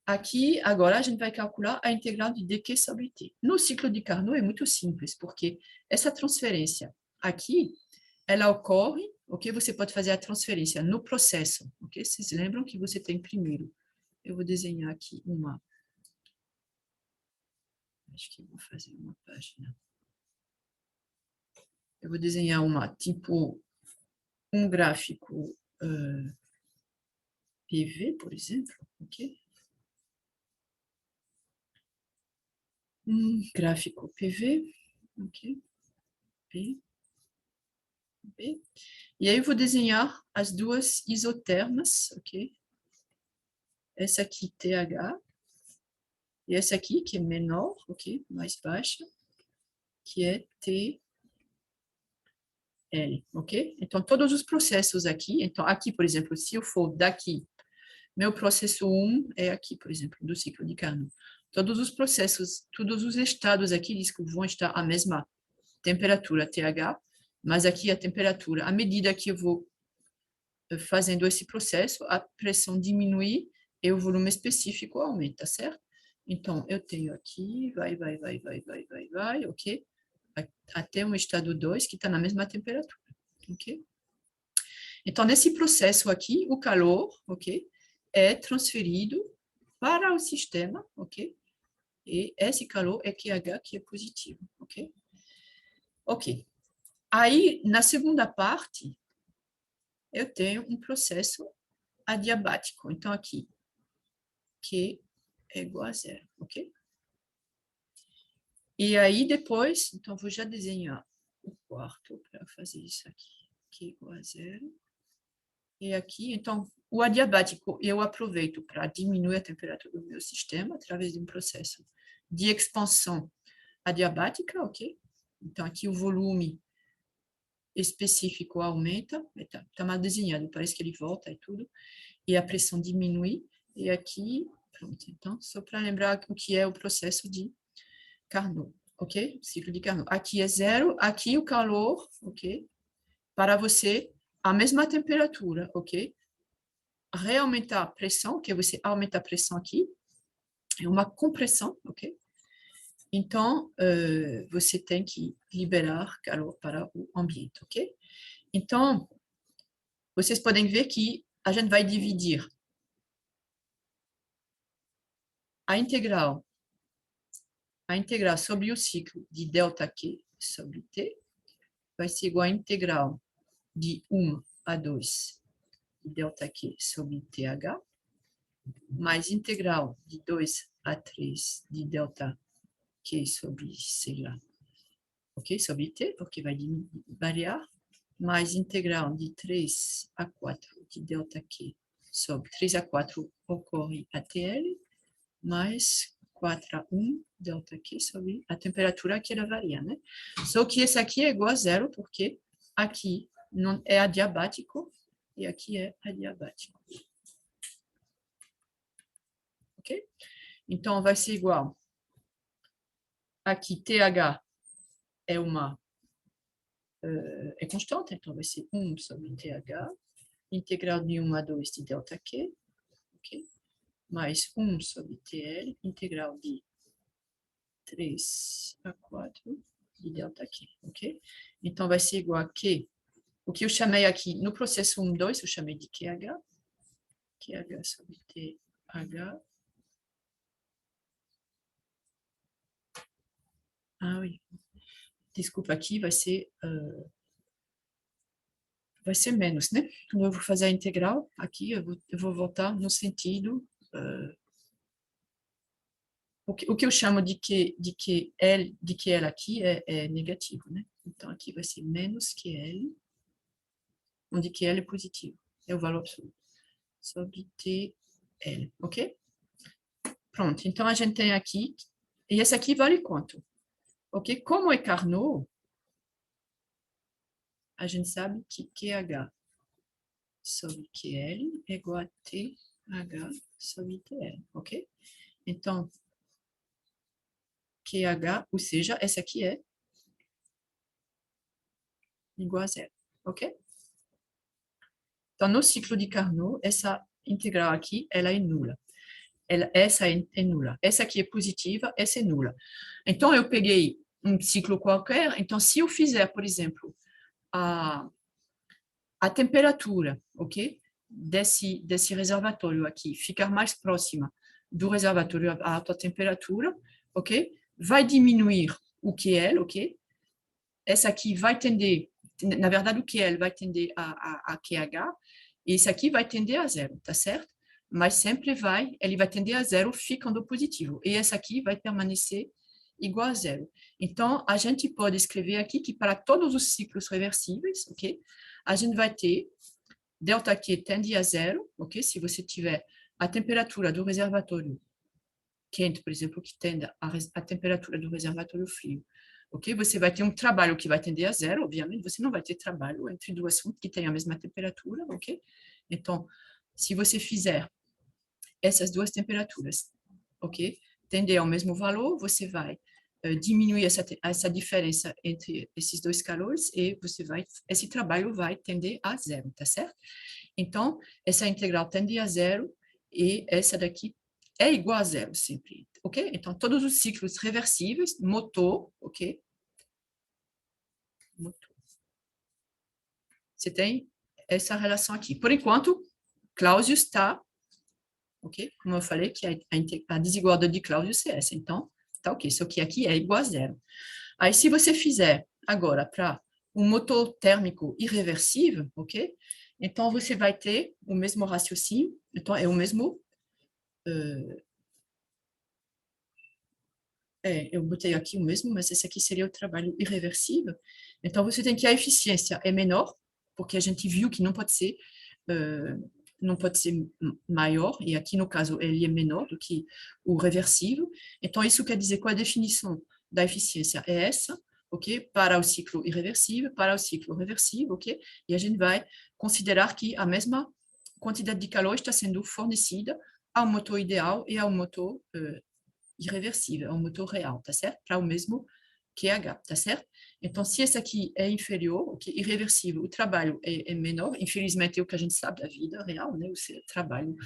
aqui, agora, a gente vai calcular a integral de dq sobre t. No ciclo de Carnot é muito simples, porque essa transferência aqui, ela ocorre, ok? Você pode fazer a transferência no processo, ok? Vocês lembram que você tem primeiro. Eu vou desenhar aqui uma... Acho que eu vou fazer uma página. Eu vou desenhar tipo, um gráfico PV, por exemplo, ok? Um gráfico PV, ok? P, B. E aí eu vou desenhar as duas isotermas, ok? Essa aqui, TH, e essa aqui, que é menor, ok? Mais baixa, que é TL, ok? Então, todos os processos aqui, então aqui, por exemplo, se eu for daqui, meu processo 1 é aqui, por exemplo, do ciclo de Carnot. Todos os processos, todos os estados aqui diz que vão estar à mesma temperatura, TH, mas aqui a temperatura, à medida que eu vou fazendo esse processo, a pressão diminui e o volume específico aumenta, certo? Então, eu tenho aqui, vai, ok? Até um estado 2 que está na mesma temperatura. ok? Então, nesse processo aqui, o calor, ok, é transferido para o sistema, ok? E esse calor é QH que é positivo, ok? Ok. Aí, na segunda parte, eu tenho um processo adiabático. Então, aqui, Q é igual a zero, ok? E aí, depois, então, vou já desenhar o quarto para fazer isso aqui. Q igual a zero. E aqui, então, o adiabático eu aproveito para diminuir a temperatura do meu sistema através de um processo de expansão adiabática, ok? Então, aqui o volume específico aumenta, está mal desenhado, parece que ele volta e tudo, e a pressão diminui, e aqui, pronto, então, só para lembrar o que é o processo de Carnot, ok? Ciclo de Carnot. Aqui é zero, aqui o calor, ok? Para você, a mesma temperatura, ok? Reaumentar a pressão, que você aumenta a pressão aqui, é uma compressão, ok? Então, você tem que liberar calor para o ambiente, ok? Então, vocês podem ver que a gente vai dividir a integral sobre o ciclo de ΔQ sobre T vai ser igual à integral de 1 a 2 de ΔQ sobre TH, mais integral de 2 a 3 de ΔQ sobre, sei lá, ok? Sobre T, porque vai variar, mais integral de 3 a 4 de ΔQ sobre 3 a 4 ocorre ATL, mais 4 a 1 ΔQ sobre a temperatura que ela varia, né? Só que esse aqui é igual a zero, porque aqui não é adiabático e aqui é adiabático. Ok? Então, vai ser igual. Aqui, TH é uma é constante, então vai ser 1 sobre TH, integral de 1 a 2 de ΔQ, ok? Mais 1 sobre TL, integral de 3 a 4 de ΔQ, ok? Então, vai ser igual a Q. O que eu chamei aqui, no processo 1, 2, eu chamei de QH. QH sobre TH. Ah, oui. Desculpa, aqui vai ser menos, né? Quando eu vou fazer a integral, aqui eu vou voltar no sentido... o que eu chamo de QL aqui é negativo, né? Então, aqui vai ser menos QL, onde QL é positivo. É o valor absoluto. Sobre TL, ok? Pronto, então a gente tem aqui... E esse aqui vale quanto? Ok? Como é Carnot, a gente sabe que QH sobre QL é igual a TH sobre TL, ok? Então, QH, ou seja, essa aqui é igual a zero, ok? Então, no ciclo de Carnot, essa integral aqui, ela é nula. Essa é nula. Essa aqui é positiva, essa é nula. Então, eu peguei um ciclo qualquer. Então, se eu fizer, por exemplo, a temperatura, ok? Desse reservatório aqui ficar mais próxima do reservatório a alta temperatura, ok? Vai diminuir o QL, ok? Essa aqui vai tender, na verdade, o QL vai tender a QH, e esse aqui vai tender a zero, tá certo? Mas sempre ele vai tender a zero ficando positivo, e essa aqui vai permanecer igual a zero. Então, a gente pode escrever aqui que para todos os ciclos reversíveis, ok? A gente vai ter ΔQ tende a zero, ok? Se você tiver a temperatura do reservatório quente, por exemplo, que tenda a temperatura do reservatório frio, ok? Você vai ter um trabalho que vai tender a zero, obviamente, você não vai ter trabalho entre duas fontes que têm a mesma temperatura, ok? Então, se você fizer essas duas temperaturas, ok? Tender ao mesmo valor, você vai diminuir essa diferença entre esses dois calores e esse trabalho vai tender a zero, tá certo? Então, essa integral tende a zero e essa daqui é igual a zero sempre, ok? Então, todos os ciclos reversíveis, motor, ok? Motor. você tem essa relação aqui. Por enquanto, Clausius está, ok? Como eu falei, que a desigualdade de Clausius é essa. Então, tá ok. Isso aqui é igual a zero. Aí, se você fizer agora para um motor térmico irreversível, ok? Então, você vai ter o mesmo raciocínio. Então, é o mesmo... eu botei aqui o mesmo, mas esse aqui seria o trabalho irreversível. Então, você tem que a eficiência é menor, porque a gente viu que não pode ser maior, e aqui, no caso, ele é menor do que o reversível. Então, isso quer dizer que a definição da eficiência é essa, ok? Para o ciclo irreversível, para o ciclo reversível, ok? E a gente vai considerar que a mesma quantidade de calor está sendo fornecida ao motor ideal e ao motor irreversível, é um motor real, tá certo? Para o mesmo QH, tá certo? Então, se esse aqui é inferior, o que é irreversível, o trabalho é menor, infelizmente é o que a gente sabe da vida real, né? O trabalho,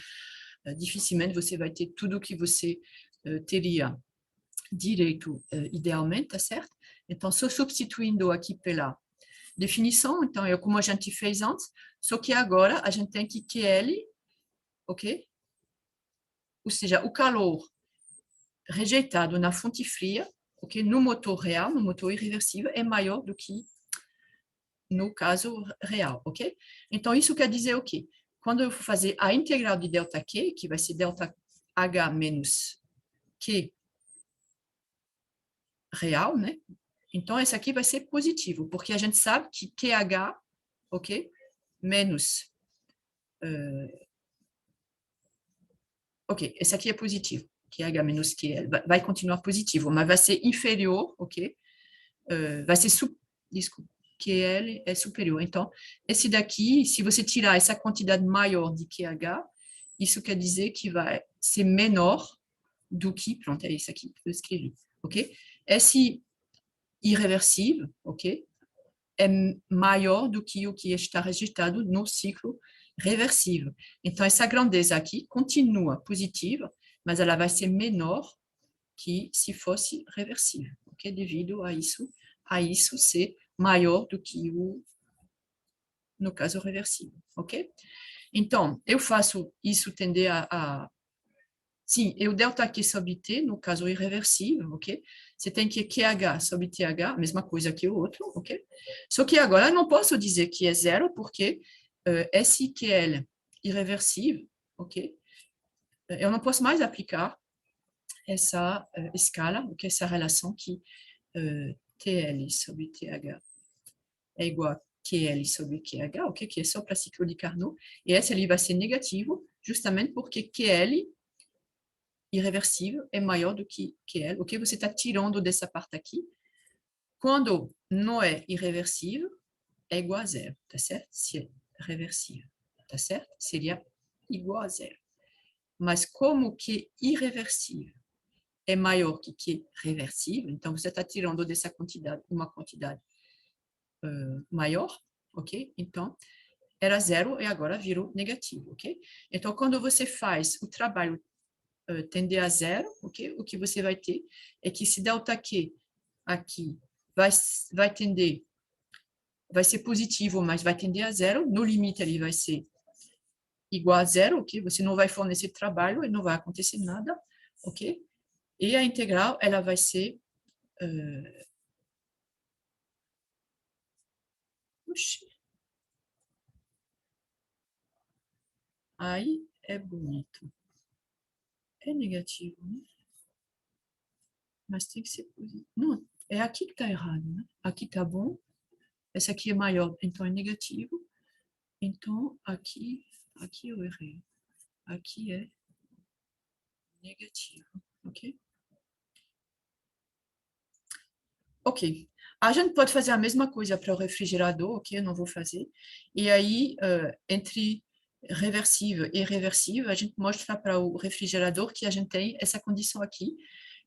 dificilmente você vai ter tudo o que você teria direito idealmente, tá certo? Então, só substituindo aqui pela definição, então é como a gente fez antes, só que agora a gente tem que QL, ok? Ou seja, o calor rejeitado na fonte fria, okay, no motor real, no motor irreversível, é maior do que no caso real, ok? Então, isso quer dizer o quê? Quando eu for fazer a integral de ΔQ, que vai ser ΔH menos Q real, né? Então, esse aqui vai ser positivo, porque a gente sabe que QH, ok? Menos... ok, esse aqui é positivo. QH menos QL vai continuar positivo, mas vai ser inferior, ok? Vai ser... Desculpa, QL é superior. Então, esse daqui, se você tirar essa quantidade maior de QH, isso quer dizer que vai ser menor do que... Pronto, é isso aqui que eu escrevi, ok? Esse irreversível, ok? É maior do que o que está registrado no ciclo reversível. Então, essa grandeza aqui continua positiva, mas ela vai ser menor que se fosse reversível, ok? Devido a isso ser maior do que no caso reversível, ok? Então, eu faço isso tender sim, eu delta Q sobre T, no caso irreversível, ok? Você tem que QH sobre TH, mesma coisa que o outro, ok? Só que agora eu não posso dizer que é zero, porque SQL irreversível, ok? Eu não posso mais aplicar essa escala, ok? Essa relação que TL sobre TH é igual a QL sobre QH, ok? Que é só para ciclo de Carnot. E esse ali vai ser negativo, justamente porque QL irreversível é maior do que QL, ok? Você está tirando dessa parte aqui. Quando não é irreversível, é igual a zero, tá certo? Se é reversível, tá certo? Seria igual a zero. Mas como que irreversível é maior que reversível, então você está tirando dessa quantidade uma quantidade maior, ok? Então, era zero e agora virou negativo, ok? Então, quando você faz o trabalho tender a zero, ok? O que você vai ter é que se ΔQ aqui vai tender, vai ser positivo, mas vai tender a zero, no limite ele vai ser igual a zero, ok? Você não vai fornecer trabalho e não vai acontecer nada, ok? E a integral, ela vai ser... Oxi, aí é bonito. É negativo, né? Mas tem que ser positivo. Não, é aqui que está errado, né? Aqui está bom, essa aqui é maior, então é negativo. Então, aqui eu errei. Aqui é negativo, ok? Ok. A gente pode fazer a mesma coisa para o refrigerador, ok? Eu não vou fazer. E aí, entre reversível e reversível, a gente mostra para o refrigerador que a gente tem essa condição aqui,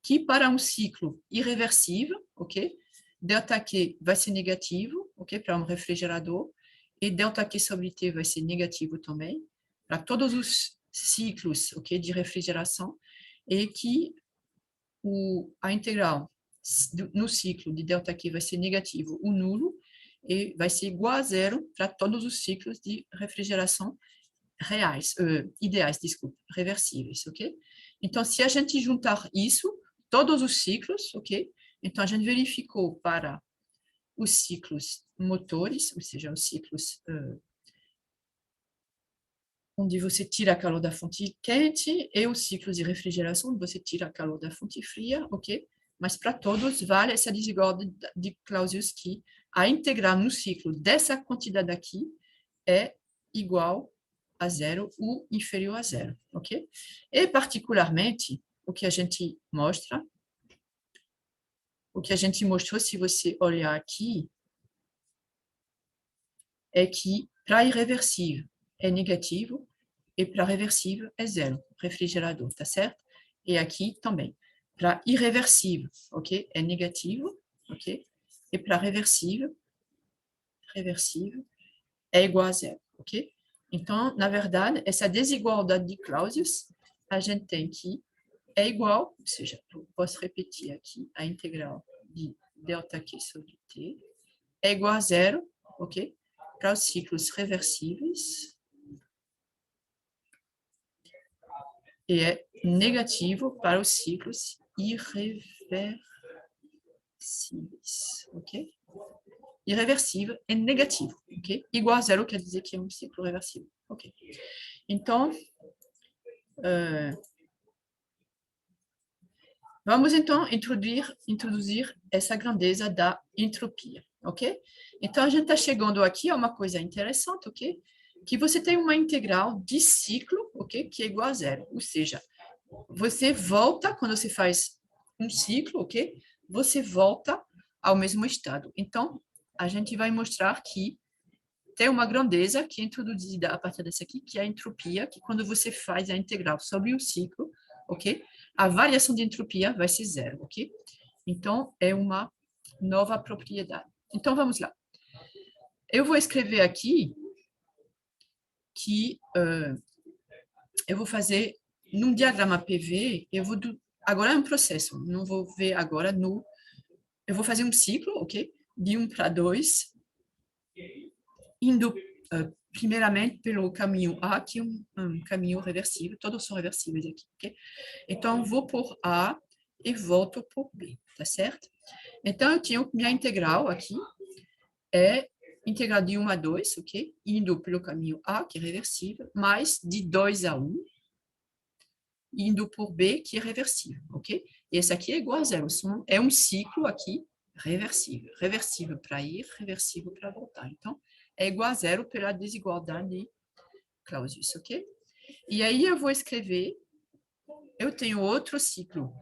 que para um ciclo irreversível, ok? ΔQ vai ser negativo, ok? Para um refrigerador. E ΔQ sobre T vai ser negativo também. Para todos os ciclos, ok? De refrigeração. E que a integral no ciclo de ΔQ vai ser negativo, o nulo, e vai ser igual a zero para todos os ciclos de refrigeração reais, ideais, desculpa, reversíveis, ok? Então, se a gente juntar isso, todos os ciclos, ok? Então, a gente verificou para os ciclos motores, ou seja, os ciclos onde você tira calor da fonte quente, e os ciclos de refrigeração, onde você tira calor da fonte fria, ok? Mas para todos vale essa desigualdade de Clausius que a integral no ciclo dessa quantidade aqui é igual a zero ou inferior a zero, ok? E, particularmente, o que a gente mostra, o que a gente mostrou, se você olhar aqui, é que para irreversível é negativo e para reversível é zero, refrigerador, tá certo? E aqui também. Para irreversível, ok? É negativo, ok? E para reversível é igual a zero, ok? Então, na verdade, essa desigualdade de Clausius, a gente tem que é igual, ou seja, eu posso repetir aqui, a integral de ΔQ sobre T é igual a zero, ok? Para os ciclos reversíveis e é negativo para os ciclos irreversíveis, ok? Irreversível é negativo, ok? Igual a zero quer dizer que é um ciclo reversível, ok? Então, vamos então introduzir essa grandeza da entropia, ok? Então, a gente está chegando aqui a uma coisa interessante, ok? Que você tem uma integral de ciclo, ok? Que é igual a zero, ou seja, você volta, quando você faz um ciclo, ok? Você volta ao mesmo estado. Então, a gente vai mostrar que tem uma grandeza que é introduzida a partir dessa aqui, que é a entropia, que quando você faz a integral sobre o ciclo, ok? A variação de entropia vai ser zero, ok? Então, é uma nova propriedade. Então, vamos lá. Eu vou escrever aqui que eu vou fazer, num diagrama PV, agora é um processo, não vou ver agora eu vou fazer um ciclo, ok? De 1 para 2, indo primeiramente pelo caminho A, que é um caminho reversível, todos são reversíveis aqui, ok? Então, vou por A e volto por B, tá certo? Então, eu tenho minha integral aqui, é integral de 1 a 2, ok? Indo pelo caminho A, que é reversível, mais de 2 a 1, indo por B, que é reversível, ok? E esse aqui é igual a zero, é um ciclo aqui reversível. Reversível para ir, reversível para voltar. Então, é igual a zero pela desigualdade de Clausius, ok? E aí eu vou escrever, eu tenho outro ciclo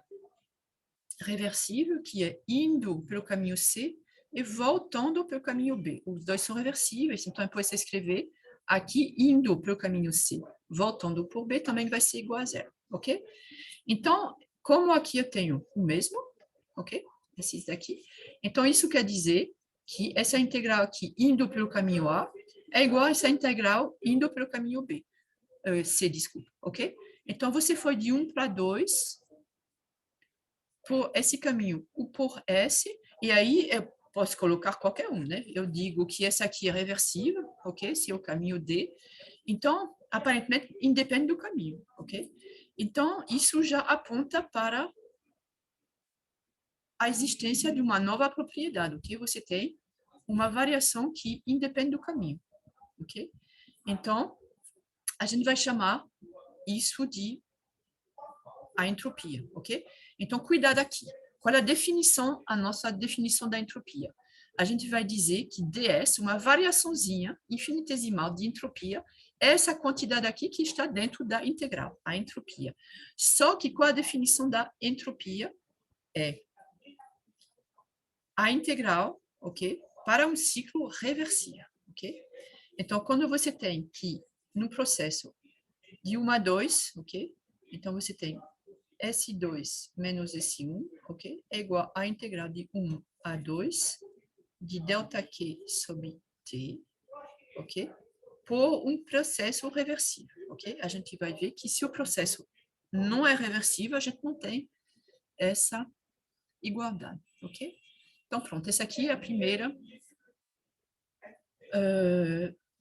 reversível, que é indo pelo caminho C e voltando pelo caminho B. Os dois são reversíveis, então eu posso escrever aqui indo pelo caminho C, voltando por B, também vai ser igual a zero, ok? Então, como aqui eu tenho o mesmo, ok? Esses daqui. Então, isso quer dizer que essa integral aqui, indo pelo caminho A, é igual a essa integral indo pelo caminho B. C, desculpa, ok? Então, você foi de 1 para 2 por esse caminho, ou por S, e aí eu posso colocar qualquer um, né? Eu digo que essa aqui é reversível, ok? Se é o caminho D. Então, aparentemente, independe do caminho, ok? Então, isso já aponta para a existência de uma nova propriedade, ok? Você tem uma variação que independe do caminho, ok? Então, a gente vai chamar isso de a entropia, ok? Então, cuidado aqui. Qual é a definição, a nossa definição da entropia? A gente vai dizer que ds, uma variaçãozinha infinitesimal de entropia, é essa quantidade aqui que está dentro da integral, a entropia. Só que qual a definição da entropia? É a integral, ok? Para um ciclo reversível, ok? Então, quando você tem que, no processo de 1 a 2, ok? Então, você tem S2 menos S1, ok? É igual à integral de 1 a 2 de ΔQ sobre T, ok? Por um processo reversível, ok? A gente vai ver que se o processo não é reversível, a gente não tem essa igualdade, ok? Então, pronto, essa aqui é a primeira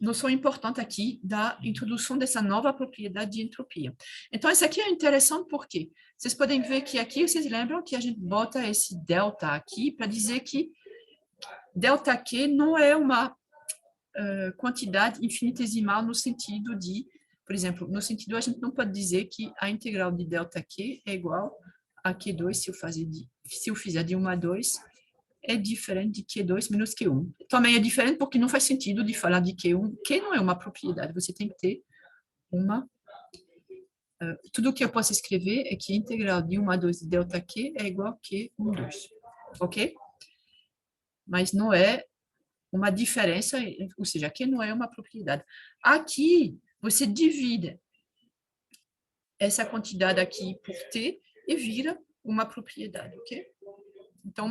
noção importante aqui da introdução dessa nova propriedade de entropia. Então, isso aqui é interessante porque vocês podem ver que aqui, vocês lembram que a gente bota esse delta aqui para dizer que delta Q não é uma quantidade infinitesimal no sentido de, por exemplo, no sentido a gente não pode dizer que a integral de delta Q é igual a Q2 se eu fizer de 1 a 2 é diferente de Q2 menos Q1. Também é diferente porque não faz sentido de falar de Q1. Q não é uma propriedade, você tem que ter uma... tudo que eu posso escrever é que a integral de 1 a 2 de delta Q é igual a Q1, 2. Ok? Mas não é uma diferença, ou seja, Q não é uma propriedade. Aqui, você divide essa quantidade aqui por T e vira uma propriedade, ok? Então,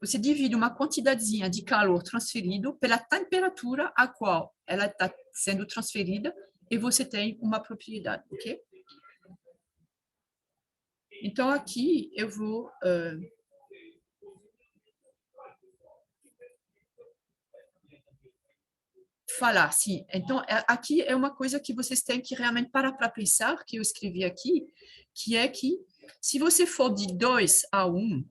você divide uma quantidadezinha de calor transferido pela temperatura a qual ela está sendo transferida e você tem uma propriedade, ok? Então, aqui eu vou... falar, sim. Então, aqui é uma coisa que vocês têm que realmente parar para pensar, que eu escrevi aqui, que é que se você for de 2 a 1,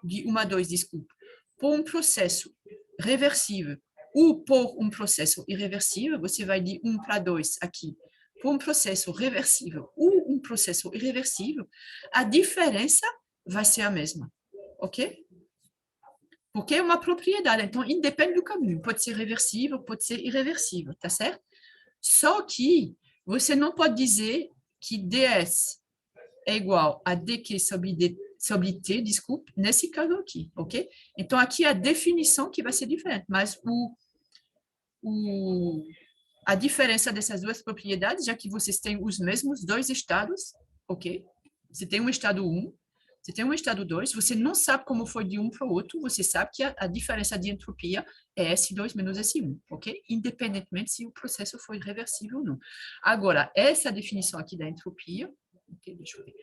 de 1 a 2, desculpa, por um processo reversível ou por um processo irreversível, você vai de 1 para 2 aqui, por um processo reversível ou um processo irreversível, a diferença vai ser a mesma, ok? Porque é uma propriedade, então independe do caminho, pode ser reversível, pode ser irreversível, tá certo? Só que você não pode dizer que ds é igual a dq sobre t, desculpe, nesse caso aqui, ok? Então, aqui é a definição que vai ser diferente, mas a diferença dessas duas propriedades, já que vocês têm os mesmos dois estados, ok? Você tem um estado 1, você tem um estado 2, você não sabe como foi de um para o outro, você sabe que a diferença de entropia é S2 menos S1, ok? Independentemente se o processo foi reversível ou não. Agora, essa definição aqui da entropia, ok, deixa eu ver,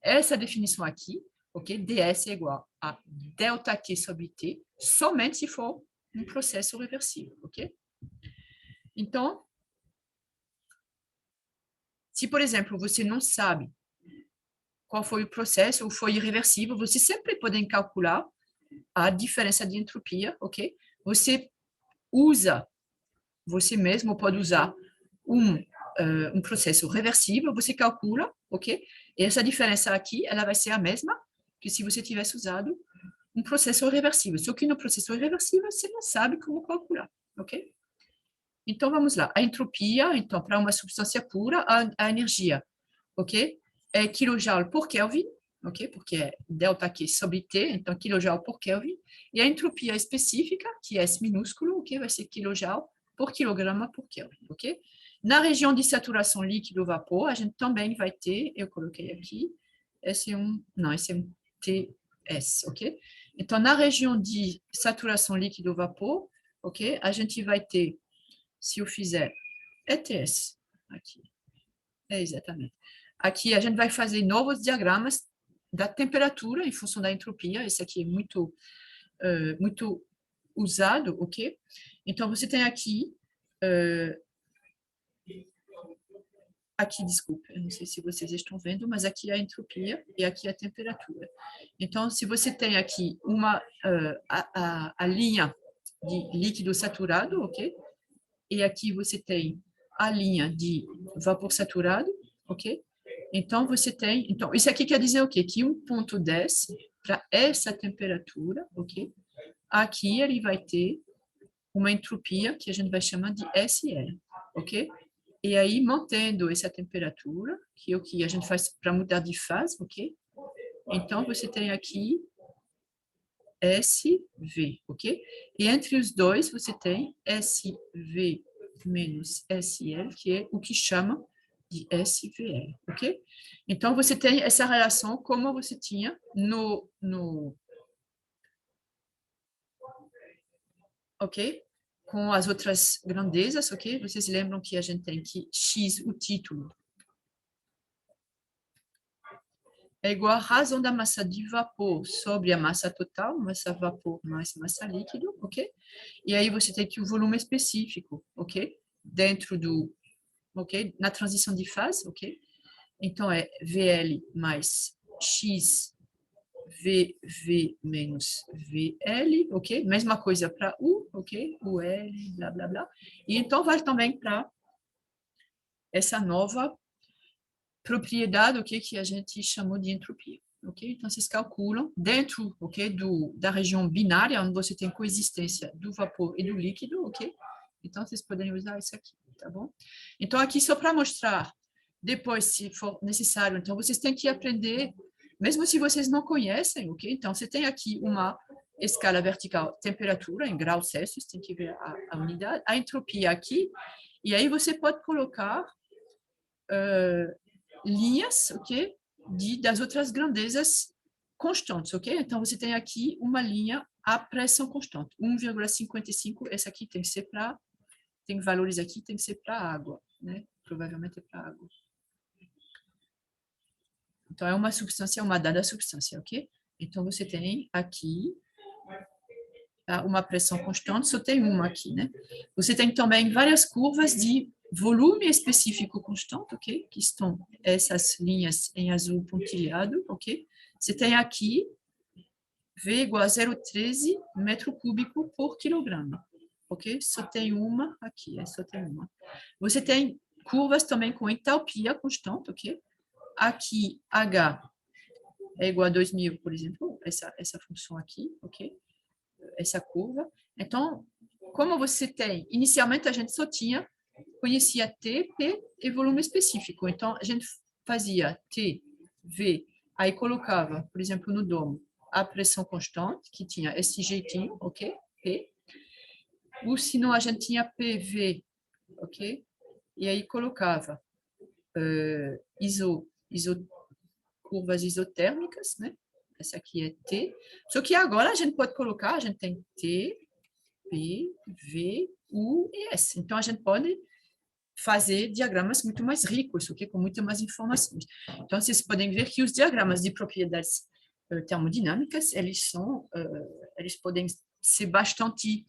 essa definição aqui, ok, ds é igual a delta Q sobre T, somente se for um processo reversível, ok? Então, se, por exemplo, você não sabe qual foi o processo ou foi irreversível, você sempre pode calcular a diferença de entropia, ok? Você mesmo pode usar um processo reversível, você calcula, ok? E essa diferença aqui, ela vai ser a mesma que se você tivesse usado um processo reversível. Só que no processo reversível, você não sabe como calcular, ok? Então, vamos lá. A entropia, então, para uma substância pura, a energia, ok? É kJ por Kelvin, ok? Porque é delta Q sobre T, então kJ por Kelvin. E a entropia específica, que é S minúsculo, ok? Vai ser kJ por quilograma por Kelvin, ok? Na região de saturação líquido-vapor, a gente também vai ter, eu coloquei aqui, esse é um TS, ok? Então, na região de saturação líquido-vapor, ok? A gente vai ter, se eu fizer ETS, aqui, exatamente. Aqui a gente vai fazer novos diagramas da temperatura em função da entropia. Esse aqui é muito usado, ok? Então, você tem aqui, desculpa, eu não sei se vocês estão vendo, mas aqui é a entropia e aqui é a temperatura. Então, se você tem aqui a linha de líquido saturado, ok? E aqui você tem a linha de vapor saturado, ok? Então, você tem... Então, isso aqui quer dizer o quê? Que um ponto desce para essa temperatura, ok? Aqui ele vai ter uma entropia que a gente vai chamar de SL, ok? E aí, mantendo essa temperatura, que é o que a gente faz para mudar de fase, ok? Então, você tem aqui SV, ok? E entre os dois, você tem SV menos SL, que é o que chama de SVL, ok? Então, você tem essa relação como você tinha ok? Com as outras grandezas, ok? Vocês lembram que a gente tem que X, o título, é igual a razão da massa de vapor sobre a massa total, massa vapor mais massa líquido, ok? E aí você tem aqui o volume específico, ok? Dentro do, ok? Na transição de fase, ok? Então, é VL mais X, VV menos VL, ok? Mesma coisa para U, ok? UL, blá, blá, blá. E então, vai também para essa nova propriedade, ok? Que a gente chamou de entropia, ok? Então, vocês calculam dentro, ok? Da região binária, onde você tem coexistência do vapor e do líquido, ok? Então, vocês podem usar isso aqui, tá bom? Então, aqui só para mostrar, depois, se for necessário, então, vocês têm que aprender, mesmo se vocês não conhecem, ok? Então, você tem aqui uma escala vertical, temperatura em graus Celsius, tem que ver a unidade, a entropia aqui, e aí você pode colocar linhas, ok? Das outras grandezas constantes, ok? Então, você tem aqui uma linha a pressão constante, 1,55, essa aqui tem que ser para, tem valores aqui, tem que ser para água, né? Provavelmente é para água. Então, é uma substância, uma dada substância, ok? Então, você tem aqui uma pressão constante, só tem uma aqui, né? Você tem também várias curvas de volume específico constante, ok? Que estão essas linhas em azul pontilhado, ok? Você tem aqui V igual a 0,13 metro cúbico por quilograma, ok? Só tem uma aqui, só tem uma. Você tem curvas também com entalpia constante, ok? Aqui, H é igual a 2000, por exemplo, essa função aqui, ok? Essa curva. Então, como você tem, inicialmente a gente só conhecia T, P e volume específico. Então, a gente fazia T, V, aí colocava, por exemplo, no domo, a pressão constante, que tinha esse jeitinho, ok? P. Ou senão a gente tinha PV, ok? E aí colocava curvas isotérmicas, né? Essa aqui é T. Só que agora a gente pode colocar, a gente tem T, P, V, U e S. Então, a gente pode fazer diagramas muito mais ricos, okay? Com muito mais informações. Então, vocês podem ver que os diagramas de propriedades termodinâmicas, eles podem ser bastante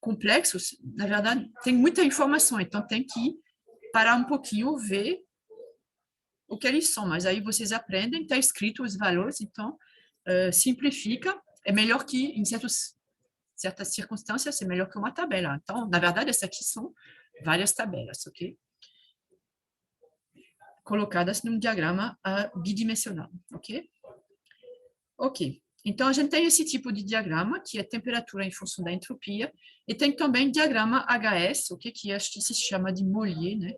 complexos. Na verdade, tem muita informação, então tem que parar um pouquinho, ver o que eles são, mas aí vocês aprendem, está escrito os valores, então simplifica, é melhor que em certas circunstâncias, é melhor que uma tabela. Então, na verdade, essas aqui são várias tabelas, ok? Colocadas num diagrama bidimensional, ok? Ok. Então, a gente tem esse tipo de diagrama, que é temperatura em função da entropia, e tem também diagrama HS, ok? Que acho que se chama de Mollier, né?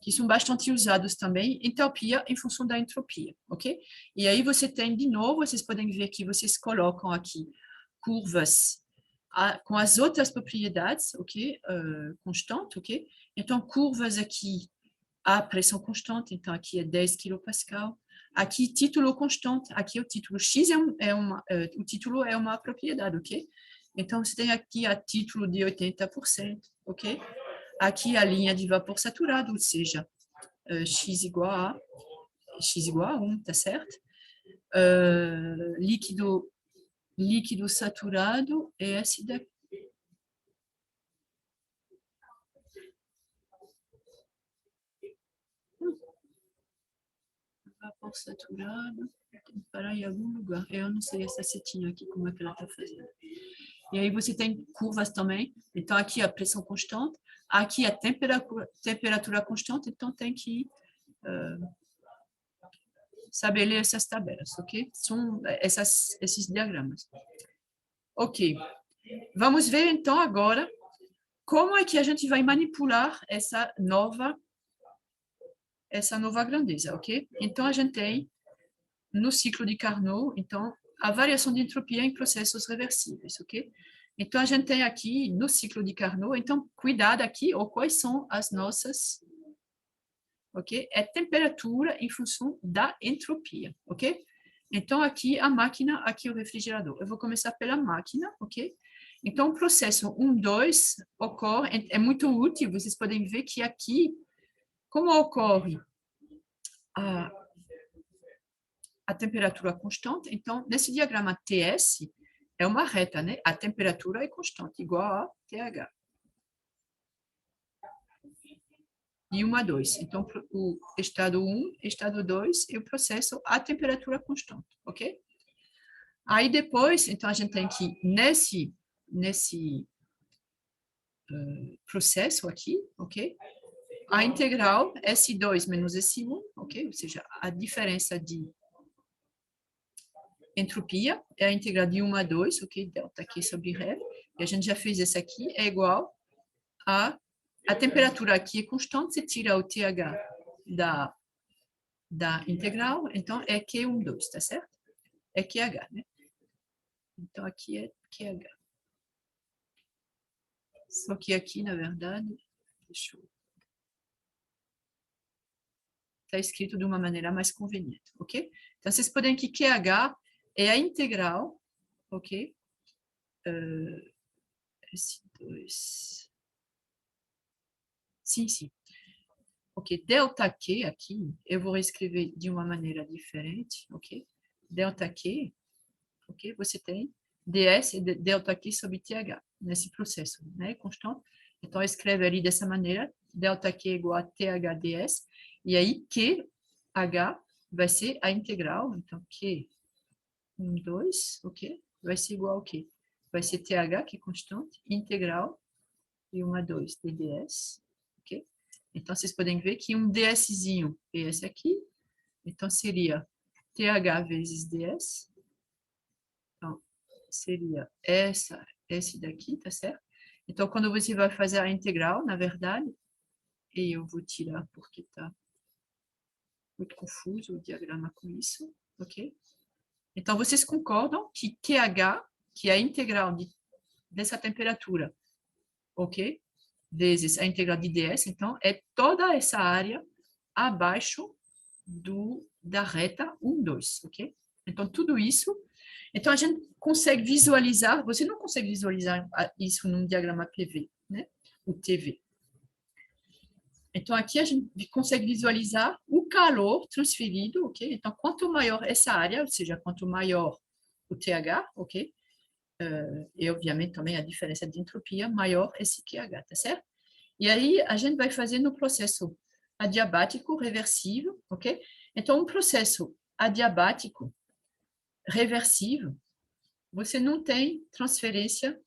Que são bastante usados também, entalpia em função da entropia, ok? E aí você tem, de novo, vocês podem ver que vocês colocam aqui curvas com as outras propriedades, ok? Constante, ok? Então, curvas aqui, a pressão constante, então aqui é 10 kPa. Aqui, título constante, aqui o título X o título é uma propriedade, ok? Então, você tem aqui a título de 80%, ok? Aqui a linha de vapor saturado, ou seja, X igual a 1, tá certo? Líquido saturado é esse daqui. Vapor saturado, tem que parar em algum lugar. Eu não sei essa setinha aqui, como é que ela está fazendo. E aí você tem curvas também. Então, aqui a pressão constante, aqui a temperatura constante, então tem que saber ler essas tabelas, ok? São esses diagramas. Ok. Vamos ver, então, agora, como é que a gente vai manipular essa nova grandeza, ok? Então, a gente tem, no ciclo de Carnot, então, a variação de entropia em processos reversíveis, ok? Então, a gente tem aqui, no ciclo de Carnot, então, cuidado aqui, ou quais são as nossas, ok? É temperatura em função da entropia, ok? Então, aqui a máquina, aqui o refrigerador. Eu vou começar pela máquina, ok? Então, o processo 1, 2 ocorre, é muito útil, vocês podem ver que aqui, como ocorre a temperatura constante, então, nesse diagrama TS, é uma reta, né? A temperatura é constante, igual a TH. E 1 a 2. Então, o estado 1, estado 2 e o processo a temperatura constante, ok? Aí depois, então, a gente tem que, nesse processo aqui, ok? A integral S2 menos S1, ok? Ou seja, a diferença de entropia é a integral de 1 a 2, ok? Delta Q sobre ρ. E a gente já fez esse aqui, é igual a temperatura aqui é constante, você tira o TH da integral, então é Q12, tá certo? É QH, né? Então aqui é QH. Só que aqui, na verdade, deixa eu... Está escrito de uma maneira mais conveniente, ok? Então, vocês podem que QH é a integral, ok? S2... Sim, sim. Ok, delta Q aqui, eu vou escrever de uma maneira diferente, ok? Delta Q, ok? Você tem ds e delta Q sobre TH, nesse processo, né? Constante. Então, escreve ali dessa maneira, delta Q igual a TH ds, e aí QH vai ser a integral, então Q 1, 2, ok? Vai ser igual ao quê? Vai ser TH, que é constante, integral, e 1 a 2 de ds, ok? Então, vocês podem ver que um dszinho é esse aqui, então seria TH vezes ds, então seria esse daqui, tá certo? Então, quando você vai fazer a integral, na verdade, e eu vou tirar porque está muito confuso o diagrama com isso, ok? Então, vocês concordam que QH, que é a integral dessa temperatura, ok? Vezes a integral de ds, então, é toda essa área abaixo da reta 1, 2, ok? Então, tudo isso... Então, a gente consegue visualizar... Você não consegue visualizar isso num diagrama PV, né? O TV. Então, aqui a gente consegue visualizar o calor transferido, ok? Então, quanto maior essa área, ou seja, quanto maior o TH, ok? E, obviamente, também a diferença de entropia, maior esse QH, tá certo? E aí, a gente vai fazer no processo adiabático reversível, ok? Então, um processo adiabático reversível, você não tem transferência,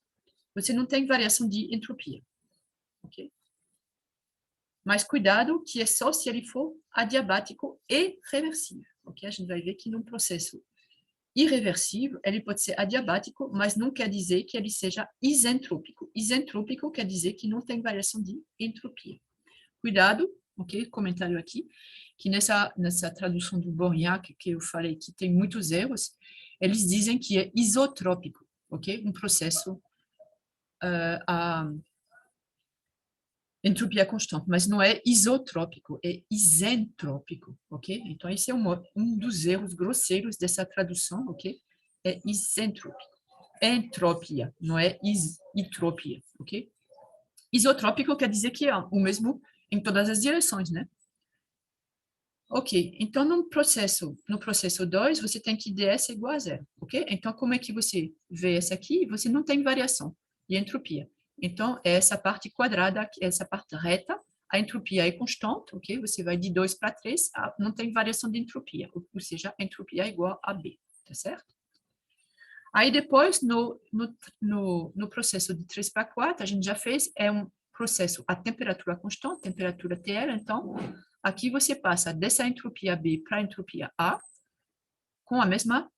você não tem variação de entropia, ok? Mas cuidado que é só se ele for adiabático e reversível, ok? A gente vai ver que num processo irreversível, ele pode ser adiabático, mas não quer dizer que ele seja isentrópico. Isentrópico quer dizer que não tem variação de entropia. Cuidado, ok? Comentário aqui, que nessa tradução do Borgnac, que eu falei que tem muitos erros, eles dizem que é isotrópico, ok? Um processo a entropia constante, mas não é isotrópico, é isentrópico, ok? Então, esse é um dos erros grosseiros dessa tradução, ok? É isentrópico. Entropia, não é isotropia, ok? Isotrópico quer dizer que é o mesmo em todas as direções, né? Ok, então no processo 2, você tem que ds é igual a zero, ok? Então, como é que você vê essa aqui? Você não tem variação de entropia. Então, é essa parte quadrada, essa parte reta, a entropia é constante, ok? Você vai de 2 para 3, não tem variação de entropia, ou seja, a entropia é igual a B, tá certo? Aí depois, no processo de 3 para 4, a gente já fez, é um processo a temperatura constante, temperatura TL, então, aqui você passa dessa entropia B para a entropia A, com a mesma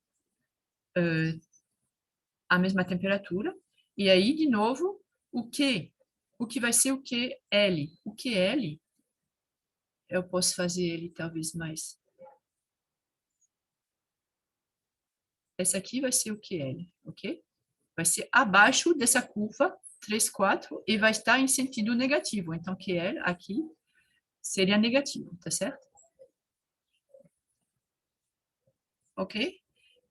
temperatura, e aí, de novo, o que vai ser o QL? O QL, eu posso fazer ele talvez mais... Essa aqui vai ser o QL, ok? Vai ser abaixo dessa curva 3, 4, e vai estar em sentido negativo. Então, QL aqui seria negativo, tá certo? Ok?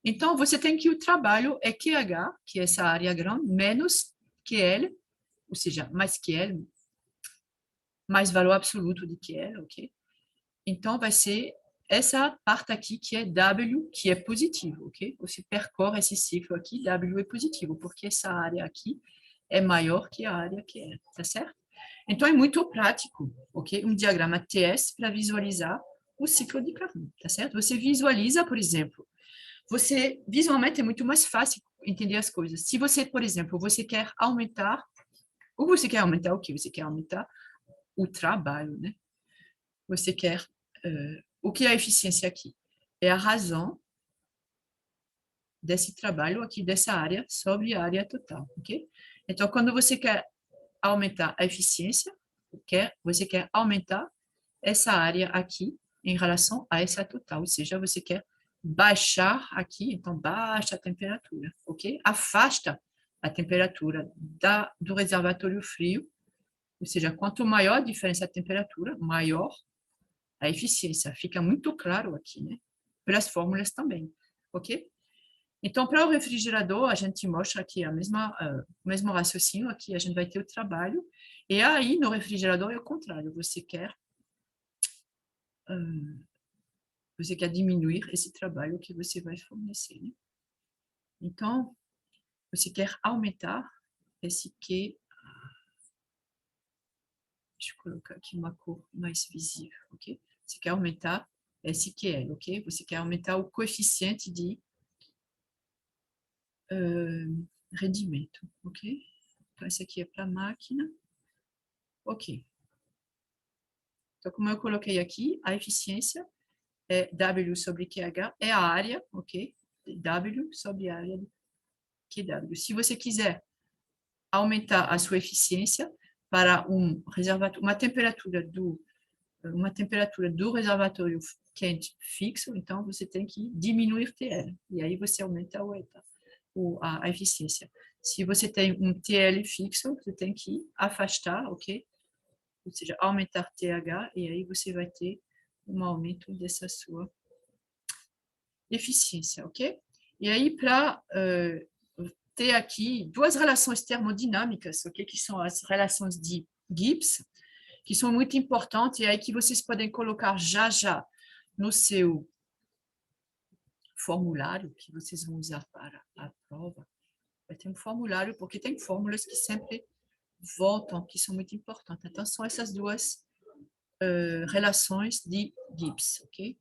Então, você tem que o trabalho é QH, que é essa área grande, menos QL, ou seja, mais QL, mais valor absoluto de QL, ok? Então, vai ser essa parte aqui que é W, que é positivo, ok? Você percorre esse ciclo aqui, W é positivo, porque essa área aqui é maior que a área que é, tá certo? Então, é muito prático, ok? Um diagrama TS para visualizar o ciclo de carbono, tá certo? Você visualiza, por exemplo, você visualmente é muito mais fácil entender as coisas. Se você, por exemplo, você quer aumentar, ou você quer aumentar o quê? Você quer aumentar o trabalho, né? Você quer, o que é a eficiência aqui? É a razão desse trabalho aqui, dessa área, sobre a área total, ok? Então, quando você quer aumentar a eficiência, você quer aumentar essa área aqui em relação a essa total, ou seja, você quer baixar aqui, então baixa a temperatura, ok? Afasta a temperatura do reservatório frio, ou seja, quanto maior a diferença de temperatura, maior a eficiência. Fica muito claro aqui, né? Pelas fórmulas também, ok? Então, para o refrigerador, a gente mostra aqui o mesmo raciocínio, aqui a gente vai ter o trabalho, e aí no refrigerador é o contrário, você quer diminuir esse trabalho que você vai fornecer, né? Então, você quer aumentar esse Q, deixa eu colocar aqui uma cor mais visível, ok? Você quer aumentar esse QL, ok? Você quer aumentar o coeficiente de rendimento, ok? Então, esse aqui é para a máquina, ok. Então, como eu coloquei aqui, a eficiência é W sobre QH, é a área, ok? W sobre a área de QW. Se você quiser aumentar a sua eficiência para uma temperatura do reservatório quente fixo, então você tem que diminuir TL, e aí você aumenta a eficiência. Se você tem um TL fixo, você tem que afastar, ok? Ou seja, aumentar TH, e aí você vai ter um aumento dessa sua eficiência, ok? E aí, para ter aqui duas relações termodinâmicas, ok? Que são as relações de Gibbs, que são muito importantes, e aí que vocês podem colocar já no seu formulário que vocês vão usar para a prova. Vai ter um formulário, porque tem fórmulas que sempre voltam, que são muito importantes. Então, são essas duas relações de Gibbs, ok?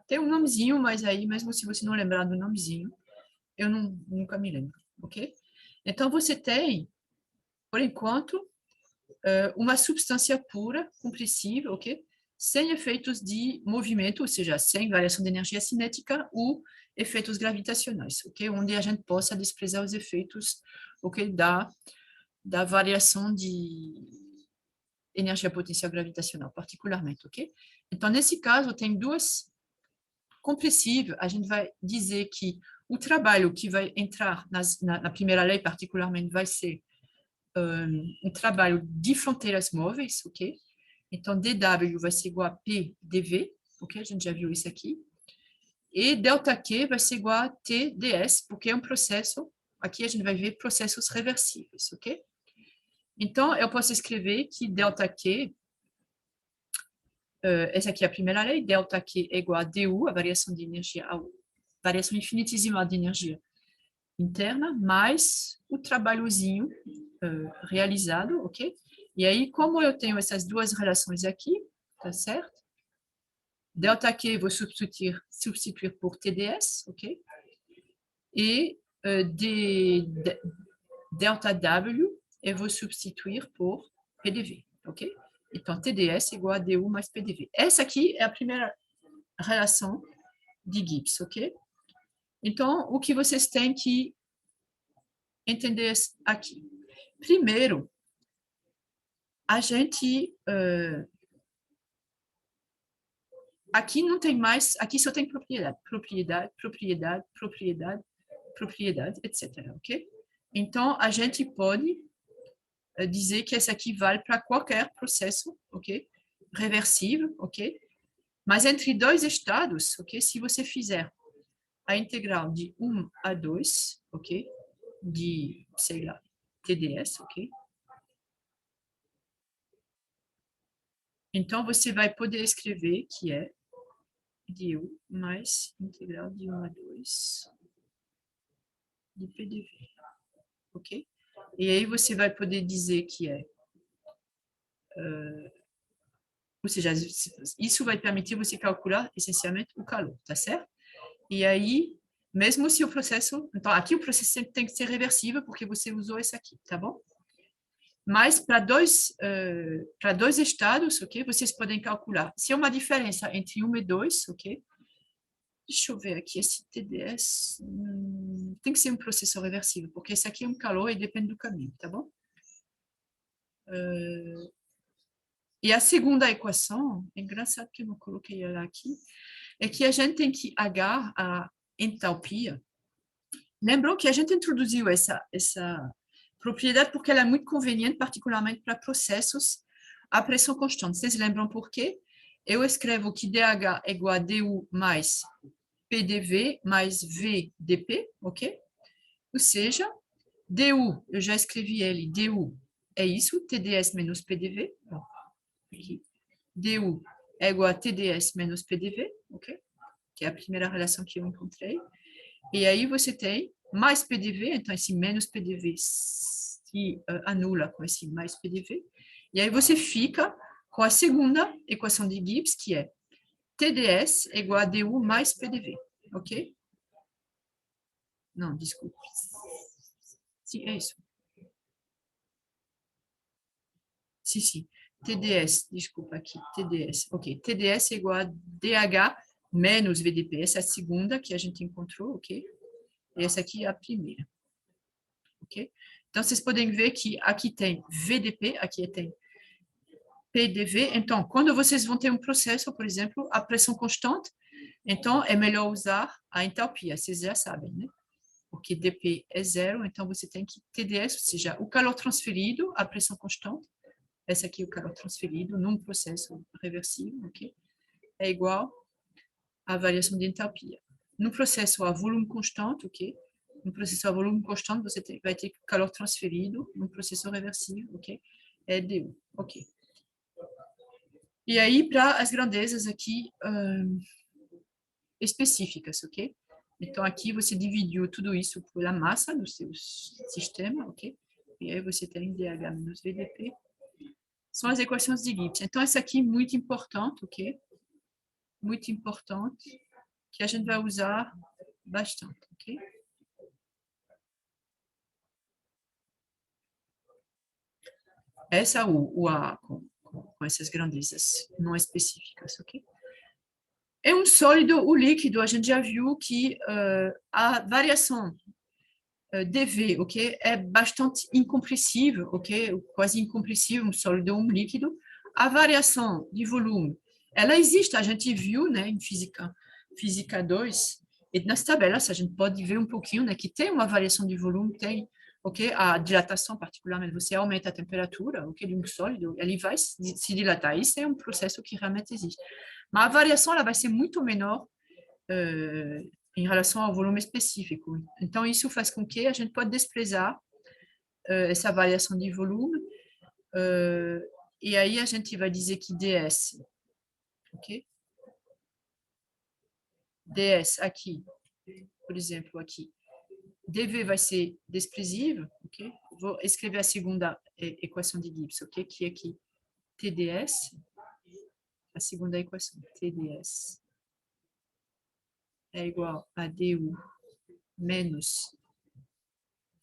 Tem um nomezinho, mas aí, mesmo se você não lembrar do nomezinho, eu nunca me lembro, ok? Então, você tem, por enquanto, uma substância pura, compressível, ok? Sem efeitos de movimento, ou seja, sem variação de energia cinética ou efeitos gravitacionais, ok? Onde a gente possa desprezar os efeitos, ok, da variação de energia potencial gravitacional, particularmente, ok? Então, nesse caso, tem duas compressível, a gente vai dizer que o trabalho que vai entrar na primeira lei, particularmente, vai ser um trabalho de fronteiras móveis, ok? Então, dW vai ser igual a PdV, ok? A gente já viu isso aqui. E ΔQ vai ser igual a TdS, porque é um processo, aqui a gente vai ver processos reversíveis, ok? Então, eu posso escrever que ΔQ, essa aqui é a primeira lei, ΔQ é igual a dU, a variação de energia, a variação infinitesimal de energia interna, mais o trabalhozinho realizado, ok? E aí, como eu tenho essas duas relações aqui, tá certo? ΔQ, vou substituir por TdS, ok? E ΔW, eu vou substituir por PDV, ok? Então, TdS igual a dU mais PDV. Essa aqui é a primeira relação de Gibbs, ok? Então, o que vocês têm que entender aqui? Primeiro, a gente aqui não tem mais, aqui só tem propriedade, propriedade, propriedade, propriedade, propriedade, etc. Ok? Então a gente pode dizer que essa aqui vale para qualquer processo, ok? Reversível, ok? Mas entre dois estados, ok? Se você fizer a integral de 1 a 2, ok? De, sei lá, TDS, ok? Então, você vai poder escrever que é du mais integral de 1 a 2 de PDV, ok? E aí você vai poder dizer que é... ou seja, isso vai permitir você calcular, essencialmente, o calor, tá certo? E aí, mesmo se o processo... Então, aqui o processo sempre tem que ser reversível, porque você usou esse aqui, tá bom? Mas para dois estados, ok? Vocês podem calcular. Se há uma diferença entre 1 e 2, ok? Deixa eu ver aqui, esse TDS tem que ser um processo reversível, porque esse aqui é um calor e depende do caminho, tá bom? E a segunda equação, é engraçado que eu não coloquei ela aqui, é que a gente tem que H a entalpia. Lembram que a gente introduziu essa propriedade porque ela é muito conveniente, particularmente para processos a pressão constante. Vocês lembram por quê? Eu escrevo que dH é igual a du mais PDV mais VdP, ok? Ou seja, du, eu já escrevi ele, du é isso, TDS menos PDV. Aqui. Du é igual a TDS menos PDV, ok? Que é a primeira relação que eu encontrei. E aí você tem mais PDV, então esse menos PDV se anula com esse mais PDV. E aí você fica com a segunda equação de Gibbs, que é TDS é igual a DU mais PDV, ok? Não, desculpe. Sim, é isso. Sim, sim. TDS, desculpa aqui, TDS. Ok, TDS é igual a DH menos VDP. Essa é a segunda que a gente encontrou, ok? E essa aqui é a primeira, ok? Então, vocês podem ver que aqui tem VDP, aqui tem PDV. Então, quando vocês vão ter um processo, por exemplo, a pressão constante, então é melhor usar a entalpia, vocês já sabem, né? Porque dP é zero, então você tem que TDS, ou seja, o calor transferido, a pressão constante, esse aqui é o calor transferido num processo reversível, ok? É igual à variação de entalpia. No processo a volume constante, ok? No processo a volume constante, você vai ter calor transferido num processo reversível, ok? É du, ok? E aí, para as grandezas aqui específicas, ok? Então, aqui você dividiu tudo isso pela massa do seu sistema, ok? E aí você tem dH menos VdP. São as equações de Gibbs. Então, essa aqui é muito importante, ok? Muito importante, que a gente vai usar bastante, ok? Essa é o A com essas grandezas não específicas, ok? É um sólido ou líquido, a gente já viu que a variação dV, ok, é bastante incompressível, ok, quase incompressível, um sólido ou um líquido. A variação de volume, ela existe, a gente viu, né, em física 2, e nas tabelas a gente pode ver um pouquinho, né, que tem uma variação de volume, tem, ok, a dilatação particularmente, você aumenta a temperatura, ok, de um sólido, ele vai se dilatar, isso é um processo que realmente existe. Mas a variação, ela vai ser muito menor em relação ao volume específico. Então, isso faz com que a gente pode desprezar essa variação de volume, e aí a gente vai dizer que ds, ok? ds aqui, por exemplo, aqui, dv vai ser desprezível, ok? Vou escrever a segunda equação de Gibbs, ok? Que é aqui, tds, a segunda equação, tds é igual a du menos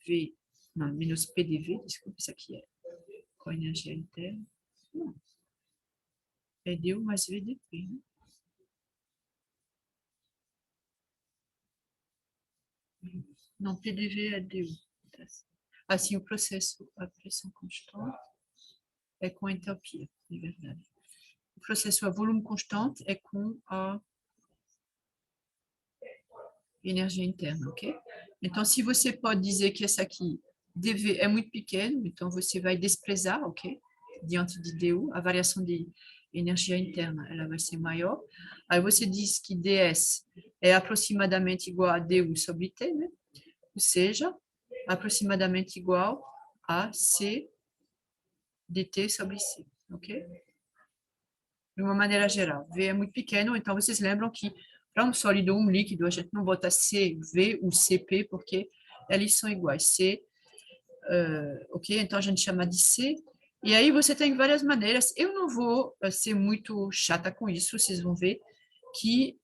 v, não, menos pdv, desculpa, isso aqui é com energia interna. Não. É du mais VdP. Né? Não, PDV é du. Assim, o processo, a pressão constante é com a entalpia, de verdade. O processo a volume constante é com a energia interna, ok? Então, se você pode dizer que essa aqui, dV, é muito pequeno, então você vai desprezar, ok? Diante de du, a variação de energia interna, ela vai ser maior. Aí você diz que ds é aproximadamente igual a du sobre t, né? Ou seja, aproximadamente igual a c dt sobre c, ok? De uma maneira geral. V é muito pequeno, então vocês lembram que para um sólido ou um líquido, a gente não bota CV ou CP, porque eles são iguais. C, ok? Então a gente chama de C. E aí você tem várias maneiras. Eu não vou ser muito chata com isso, vocês vão ver que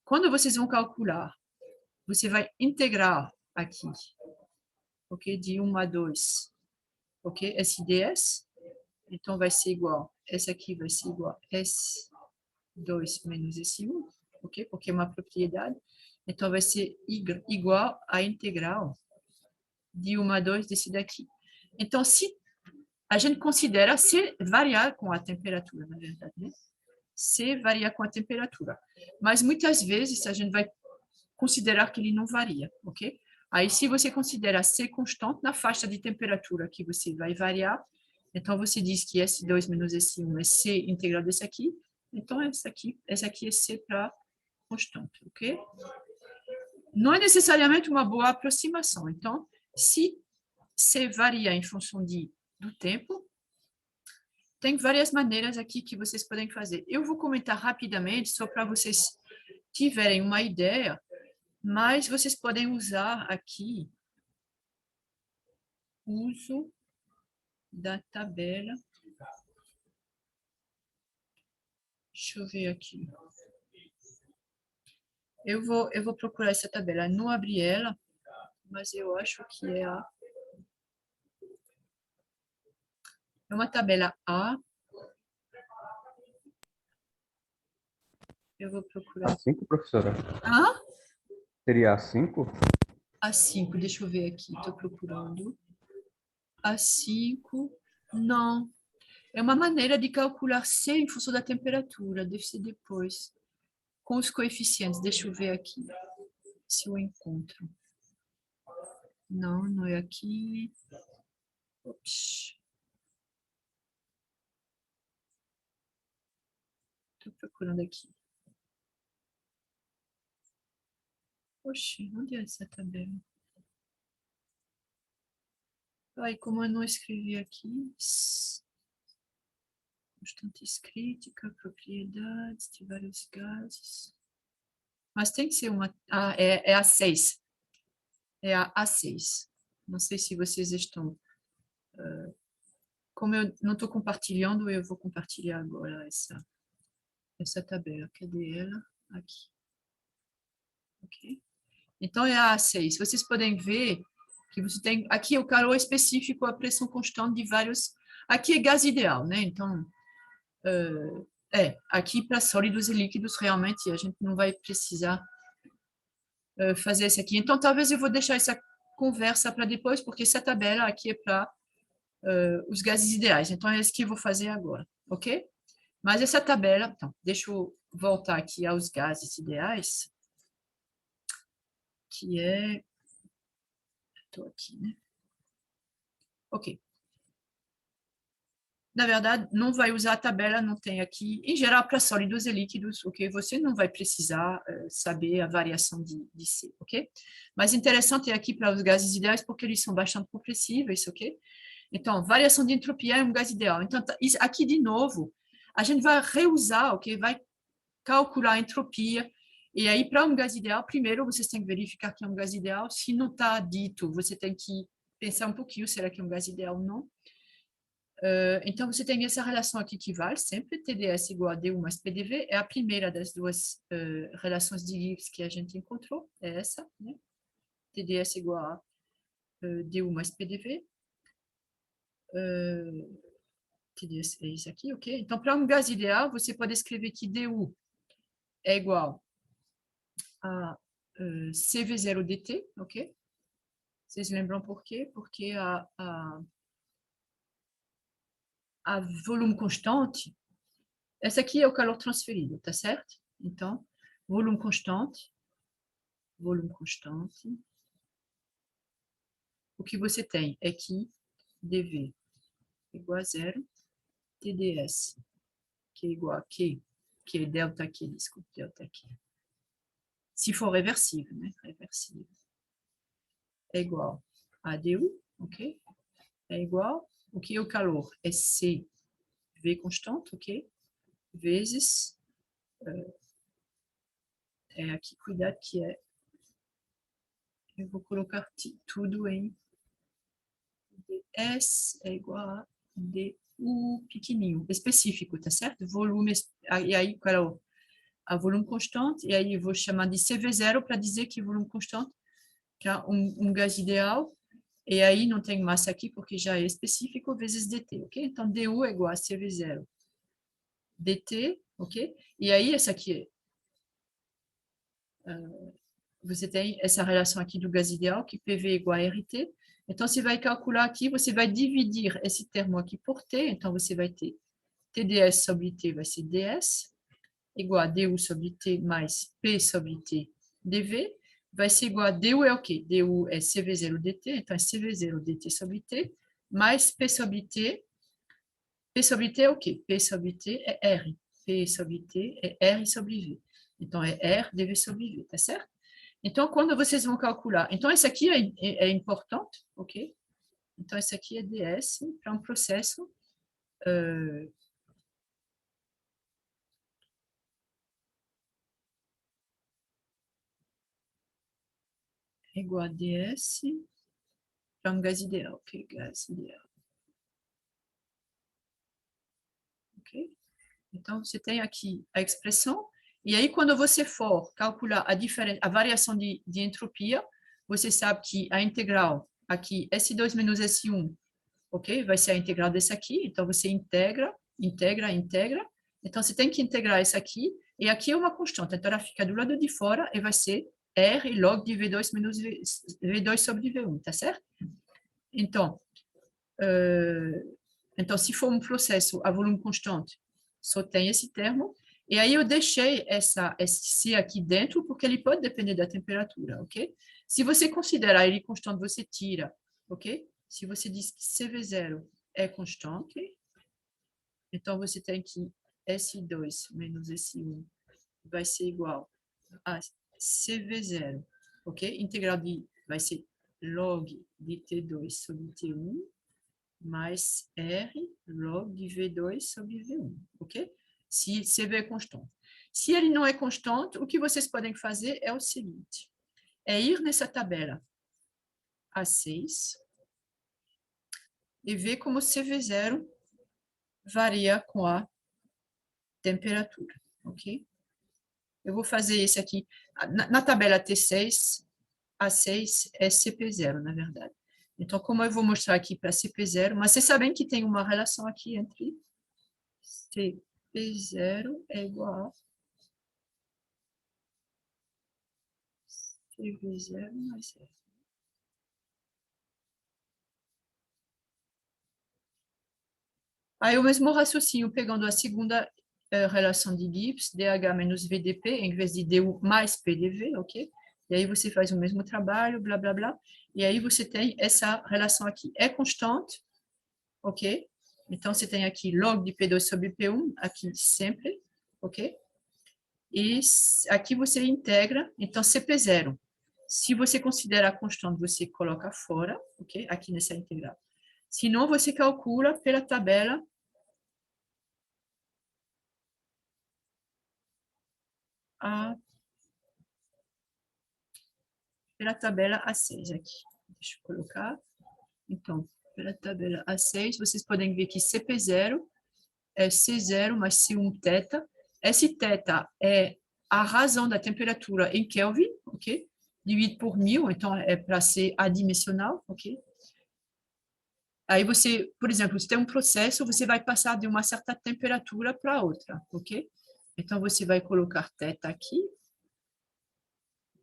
quando vocês vão calcular, você vai integrar aqui, ok? De 1 a 2, ok? SDS, então vai ser igual, essa aqui vai ser igual a S2 menos S1, ok? Porque é uma propriedade. Então vai ser igual à integral de 1 a 2 desse daqui. Então, se a gente considera C variar com a temperatura, na verdade, né? C varia com a temperatura. Mas muitas vezes a gente vai considerar que ele não varia, ok? Aí, se você considera C constante na faixa de temperatura que você vai variar, então você diz que S2 menos S1 é C integral desse aqui, então essa aqui é C para constante, ok? Não é necessariamente uma boa aproximação. Então, se C varia em função do tempo, tem várias maneiras aqui que vocês podem fazer. Eu vou comentar rapidamente, só para vocês tiverem uma ideia, mas vocês podem usar aqui o uso da tabela. Deixa eu ver aqui. Eu vou procurar essa tabela. Não abri ela, mas eu acho que é uma tabela A. Eu vou procurar. A5, professora? Ah? Seria A5? A5, deixa eu ver aqui, estou procurando. A5, não. É uma maneira de calcular C em função da temperatura, deve ser depois. Com os coeficientes, deixa eu ver aqui, se eu encontro. Não, não é aqui. Ops. Estou procurando aqui. Oxi, onde é essa tabela? Ai, como eu não escrevi aqui. Constante crítica, propriedades de vários gases. Mas tem que ser uma. Ah, é a 6. É a A6. Não sei se vocês estão. Como eu não estou compartilhando, eu vou compartilhar agora essa tabela. Cadê ela? Aqui. Ok? Então, é a A6. Vocês podem ver que você tem. Aqui é o calor específico, a pressão constante de vários. Aqui é gás ideal, né? Então, aqui para sólidos e líquidos, realmente, a gente não vai precisar fazer isso aqui. Então, talvez eu vou deixar essa conversa para depois, porque essa tabela aqui é para os gases ideais. Então, é isso que eu vou fazer agora, ok? Mas essa tabela, então, deixa eu voltar aqui aos gases ideais, que é... Estou aqui, né? Ok. Na verdade, não vai usar a tabela, não tem aqui. Em geral, para sólidos e líquidos, ok? Você não vai precisar saber a variação de C, ok? Mas interessante é aqui para os gases ideais, porque eles são bastante compressíveis, ok? Então, variação de entropia é um gás ideal. Então, aqui, de novo, a gente vai reusar, ok? Vai calcular a entropia. E aí, para um gás ideal, primeiro vocês têm que verificar que é um gás ideal. Se não está dito, você tem que pensar um pouquinho, será que é um gás ideal ou não? Então, você tem essa relação aqui que vale sempre, TdS igual a dU mais PDV, é a primeira das duas relações de Gibbs que a gente encontrou, é essa, né? TdS igual a dU mais PDV, TdS é isso aqui, ok? Então, para um gás ideal, você pode escrever que dU é igual a CV0dt, ok? Vocês lembram por quê? Porque a volume constante, essa aqui é o calor transferido, tá certo? Então, volume constante, o que você tem é que dV é igual a zero, TdS, que é igual a Q que é delta Q, desculpa, delta Q. Se for reversível, né? Reversível. É igual a du, ok? É igual, o que é o calor? É C, V constante, ok? Vezes, aqui, cuidado que eu vou colocar tudo em S é igual a du pequenininho, específico, tá certo? Volume, e aí, calor, a volume constante, e aí eu vou chamar de CV0 para dizer que volume constante, que é um gás ideal, e aí não tem massa aqui porque já é específico, vezes dt, ok? Então, du é igual a CV0 dt, ok? E aí, essa aqui, você tem essa relação aqui do gás ideal, que PV é igual a RT. Então, você vai calcular aqui, você vai dividir esse termo aqui por T, então você vai ter TdS sobre T vai ser ds, igual a du sobre T mais P sobre T dV, vai ser igual a du é o quê? Du é CV0 dt, então é CV0 dt sobre T, mais P sobre T. P sobre T é o quê? P sobre T é R. P sobre T é R sobre V. Então, é R dV sobre V, tá certo? Então, quando vocês vão calcular... Então, esse aqui é importante, ok? Então, esse aqui é ds para um processo... igual a ds para um gás ideal, ok? Gás ideal. Ok? Então, você tem aqui a expressão, e aí, quando você for calcular a variação de entropia, você sabe que a integral aqui, S2 menos S1, ok? Vai ser a integral desse aqui, então você integra. Então, você tem que integrar isso aqui, e aqui é uma constante, então ela fica do lado de fora e vai ser R log de V2 menos V2 sobre V1, tá certo? Então, se for um processo a volume constante, só tem esse termo, e aí eu deixei esse C aqui dentro, porque ele pode depender da temperatura, ok? Se você considerar ele constante, você tira, ok? Se você diz que CV0 é constante, então você tem que S2 menos S1 vai ser igual a CV0, ok? Integral vai ser log de T2 sobre T1 mais R log de V2 sobre V1, ok? Se CV é constante. Se ele não é constante, o que vocês podem fazer é o seguinte, é ir nessa tabela A6 e ver como CV0 varia com a temperatura, ok? Eu vou fazer esse aqui. Na tabela T6, A6 é CP0, na verdade. Então, como eu vou mostrar aqui para CP0, mas vocês sabem que tem uma relação aqui entre CP0 é igual a CV0 mais R. Aí o mesmo raciocínio, pegando a segunda relação de Gibbs, DH menos VDP, em vez de DU mais PDV, ok? E aí você faz o mesmo trabalho, blá, blá, blá. E aí você tem essa relação aqui. É constante, ok? Então, você tem aqui log de P2 sobre P1, aqui sempre, ok? E aqui você integra, então CP0. Se você considera constante, você coloca fora, ok? Aqui nessa integral. Se não, você calcula pela tabela A6 aqui. Deixa eu colocar. Então, pela tabela A6, vocês podem ver que CP0 é C0 mais C1 θ. Esse θ é a razão da temperatura em Kelvin, ok? Dividido por 1000, então é para ser adimensional, ok? Aí você, por exemplo, se tem um processo, você vai passar de uma certa temperatura para outra, ok? Então, você vai colocar θ aqui,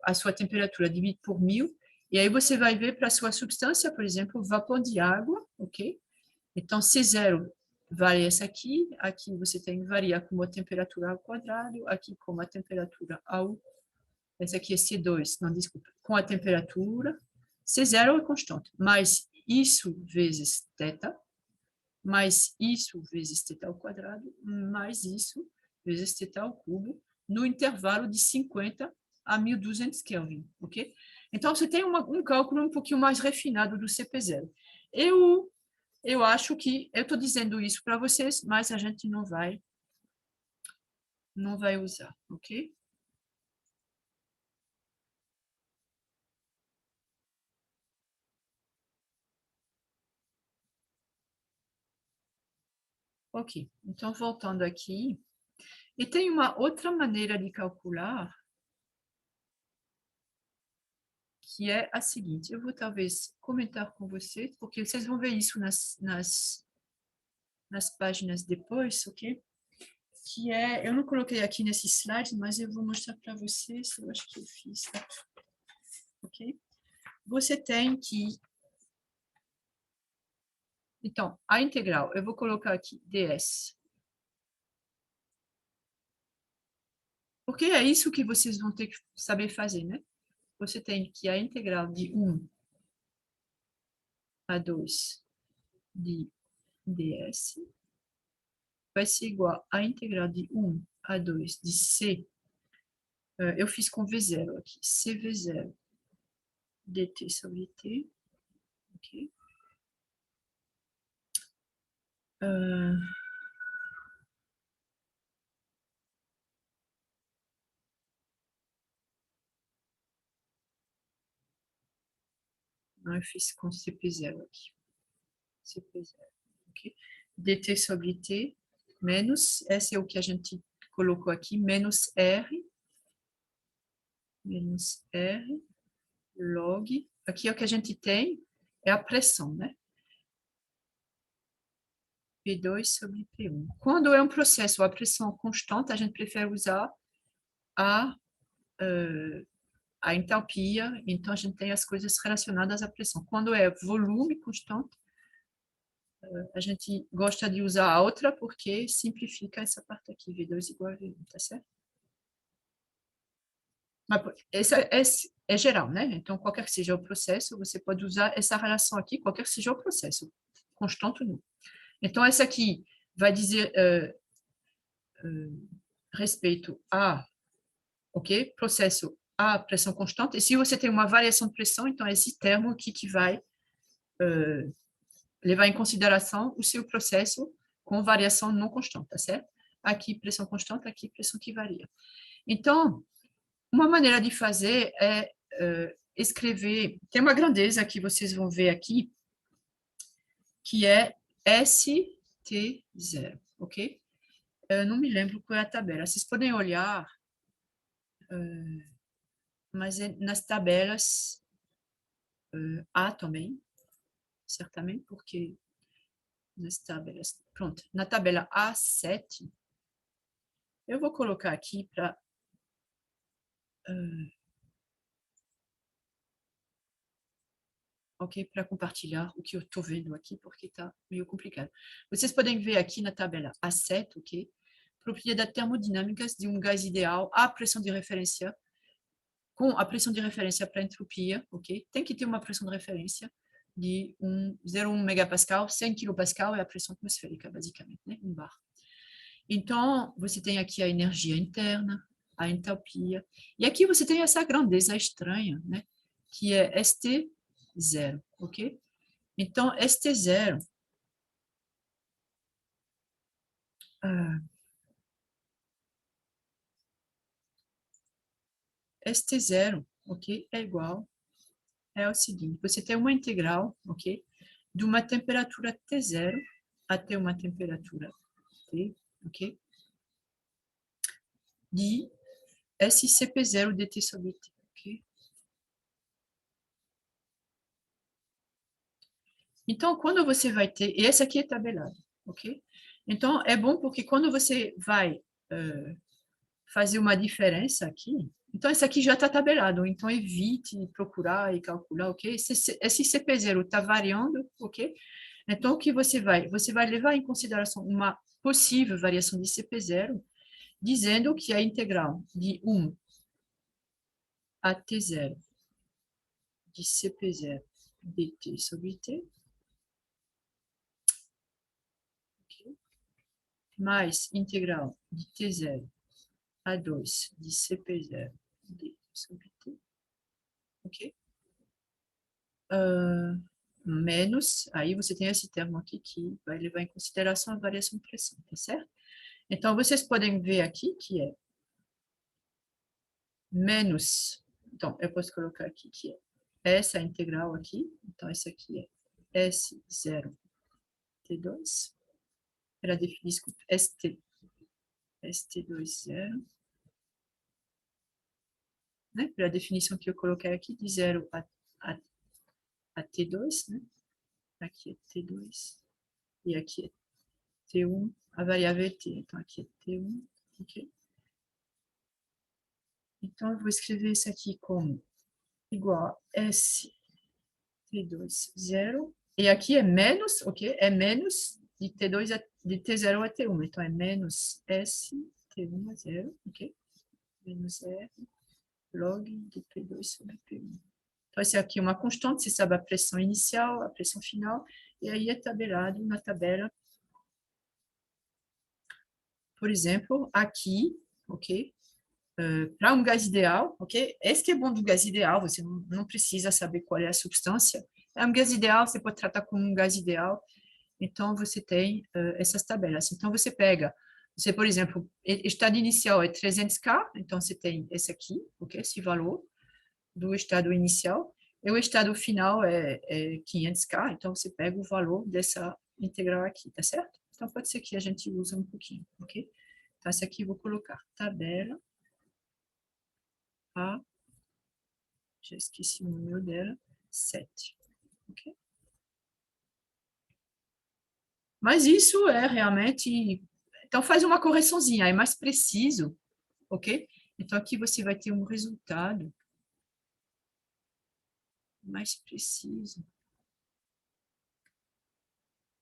a sua temperatura dividida por 1000, e aí você vai ver para a sua substância, por exemplo, vapor de água, ok? Então, C0 vale essa aqui, aqui você tem que variar com a temperatura ao quadrado, aqui com a temperatura ao... Essa aqui é C2, não, desculpa, com a temperatura, C0 é constante, mais isso vezes θ, mais isso vezes θ ao quadrado, mais isso vezes θ ao cubo, no intervalo de 50 a 1200 Kelvin, ok? Então, você tem um cálculo um pouquinho mais refinado do CP0. Eu acho que, eu estou dizendo isso para vocês, mas a gente não vai usar, ok? Ok, então voltando aqui, e tem uma outra maneira de calcular, que é a seguinte, eu vou talvez comentar com vocês, porque vocês vão ver isso nas páginas depois, ok? Que é, eu não coloquei aqui nesse slide, mas eu vou mostrar para vocês, eu acho que eu fiz, tá? Ok? Você tem que, então, a integral, eu vou colocar aqui ds, porque é isso que vocês vão ter que saber fazer, né? Você tem que a integral de 1 a 2 de ds vai ser igual à integral de 1 a 2 de c, eu fiz com V0 aqui, cv0 dt sobre t, ok? Não, eu fiz com CP0 aqui, CP0, ok? dt sobre t menos, esse é o que a gente colocou aqui, menos r log, aqui é o que a gente tem, é a pressão, né? P2 sobre P1. Quando é um processo a pressão constante, a gente prefere usar a, a entalpia, então a gente tem as coisas relacionadas à pressão. Quando é volume constante, a gente gosta de usar a outra porque simplifica essa parte aqui, V2 igual a V1, tá certo? Mas essa é geral, né? Então, qualquer que seja o processo, você pode usar essa relação aqui, qualquer que seja o processo, constante ou não. Então, essa aqui vai dizer respeito a, ok? Processo a pressão constante. E se você tem uma variação de pressão, então é esse termo aqui que vai levar em consideração o seu processo com variação não constante, tá certo? Aqui pressão constante, aqui pressão que varia. Então, uma maneira de fazer é escrever, tem uma grandeza que vocês vão ver aqui, que é ST0, ok? Eu não me lembro qual é a tabela. Vocês podem olhar, mas nas tabelas A também, certamente, porque nas tabelas... Pronto, na tabela A7, eu vou colocar aqui para... ok, para compartilhar o que eu estou vendo aqui, porque está meio complicado. Vocês podem ver aqui na tabela A7, ok? Propriedades termodinâmicas de um gás ideal à pressão de referência, com a pressão de referência para entropia, ok? Tem que ter uma pressão de referência de 0,1 megapascal, 100 kilopascal é a pressão atmosférica, basicamente, né? Um bar. Então, você tem aqui a energia interna, a entalpia, e aqui você tem essa grandeza estranha, né? Que é ST0, ok? Então, ST0, ST0, ok? É igual, é o seguinte, você tem uma integral, ok? De uma temperatura T0 até uma temperatura T, ok? De SCP0 dt sobre T, ok? Então, quando você vai ter, e essa aqui é tabelada, ok? Então, é bom porque quando você vai fazer uma diferença aqui, então esse aqui já está tabelado, então evite procurar e calcular, ok? Esse CP0 está variando, ok? Então, o que você vai? Você vai levar em consideração uma possível variação de CP0, dizendo que a integral de 1 a T0 de CP0 dt sobre T, okay, mais integral de T0 a 2 de CP0 D sobre T, ok? Menos, aí você tem esse termo aqui que vai levar em consideração a variação de pressão, tá certo? Então, vocês podem ver aqui que é menos, então, eu posso colocar aqui que é essa integral aqui, então, essa aqui é S0 T2, para definir, desculpa, ST2 né? Para a definição que eu coloquei aqui, de 0 a T2, né? Aqui é T2 e aqui é T1, a variável é T, então aqui é T1, ok? Então, eu vou escrever isso aqui como igual a S T2, 0, e aqui é menos, ok? É menos de T2 de T0 a T1, então é menos S T1 a 0, ok? Menos R log de P2 sobre P1. Então, essa aqui é uma constante, você sabe a pressão inicial, a pressão final, e aí é tabelado na tabela, por exemplo, aqui, ok? Para um gás ideal, ok? Esse que é bom do gás ideal, você não precisa saber qual é a substância. É um gás ideal, você pode tratar como um gás ideal, então você tem essas tabelas. Então, você pega, você, por exemplo, estado inicial é 300K, então você tem esse aqui, ok? Esse valor do estado inicial, e o estado final é 500K, então você pega o valor dessa integral aqui, tá certo? Então, pode ser que a gente use um pouquinho, ok? Então, essa aqui eu vou colocar tabela A, já esqueci o número dela, 7, ok? Mas isso é realmente... Então, faz uma correçãozinha, é mais preciso, ok? Então, aqui você vai ter um resultado mais preciso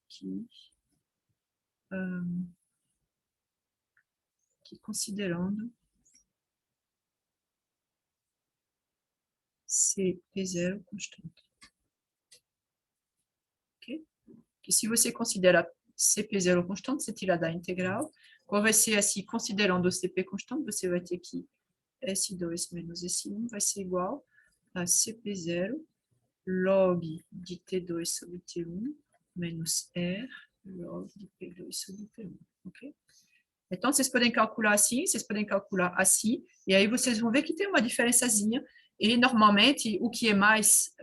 que considerando CP0 constante. Ok? Que se você considera CP0 constante, você tira da integral. Qual vai ser assim, considerando o CP constante, você vai ter que S2 menos S1 vai ser igual a CP0 log de T2 sobre T1 menos R log de P2 sobre P1. Ok? Então, vocês podem calcular assim, vocês podem calcular assim, e aí vocês vão ver que tem uma diferençazinha. E, normalmente, o que é mais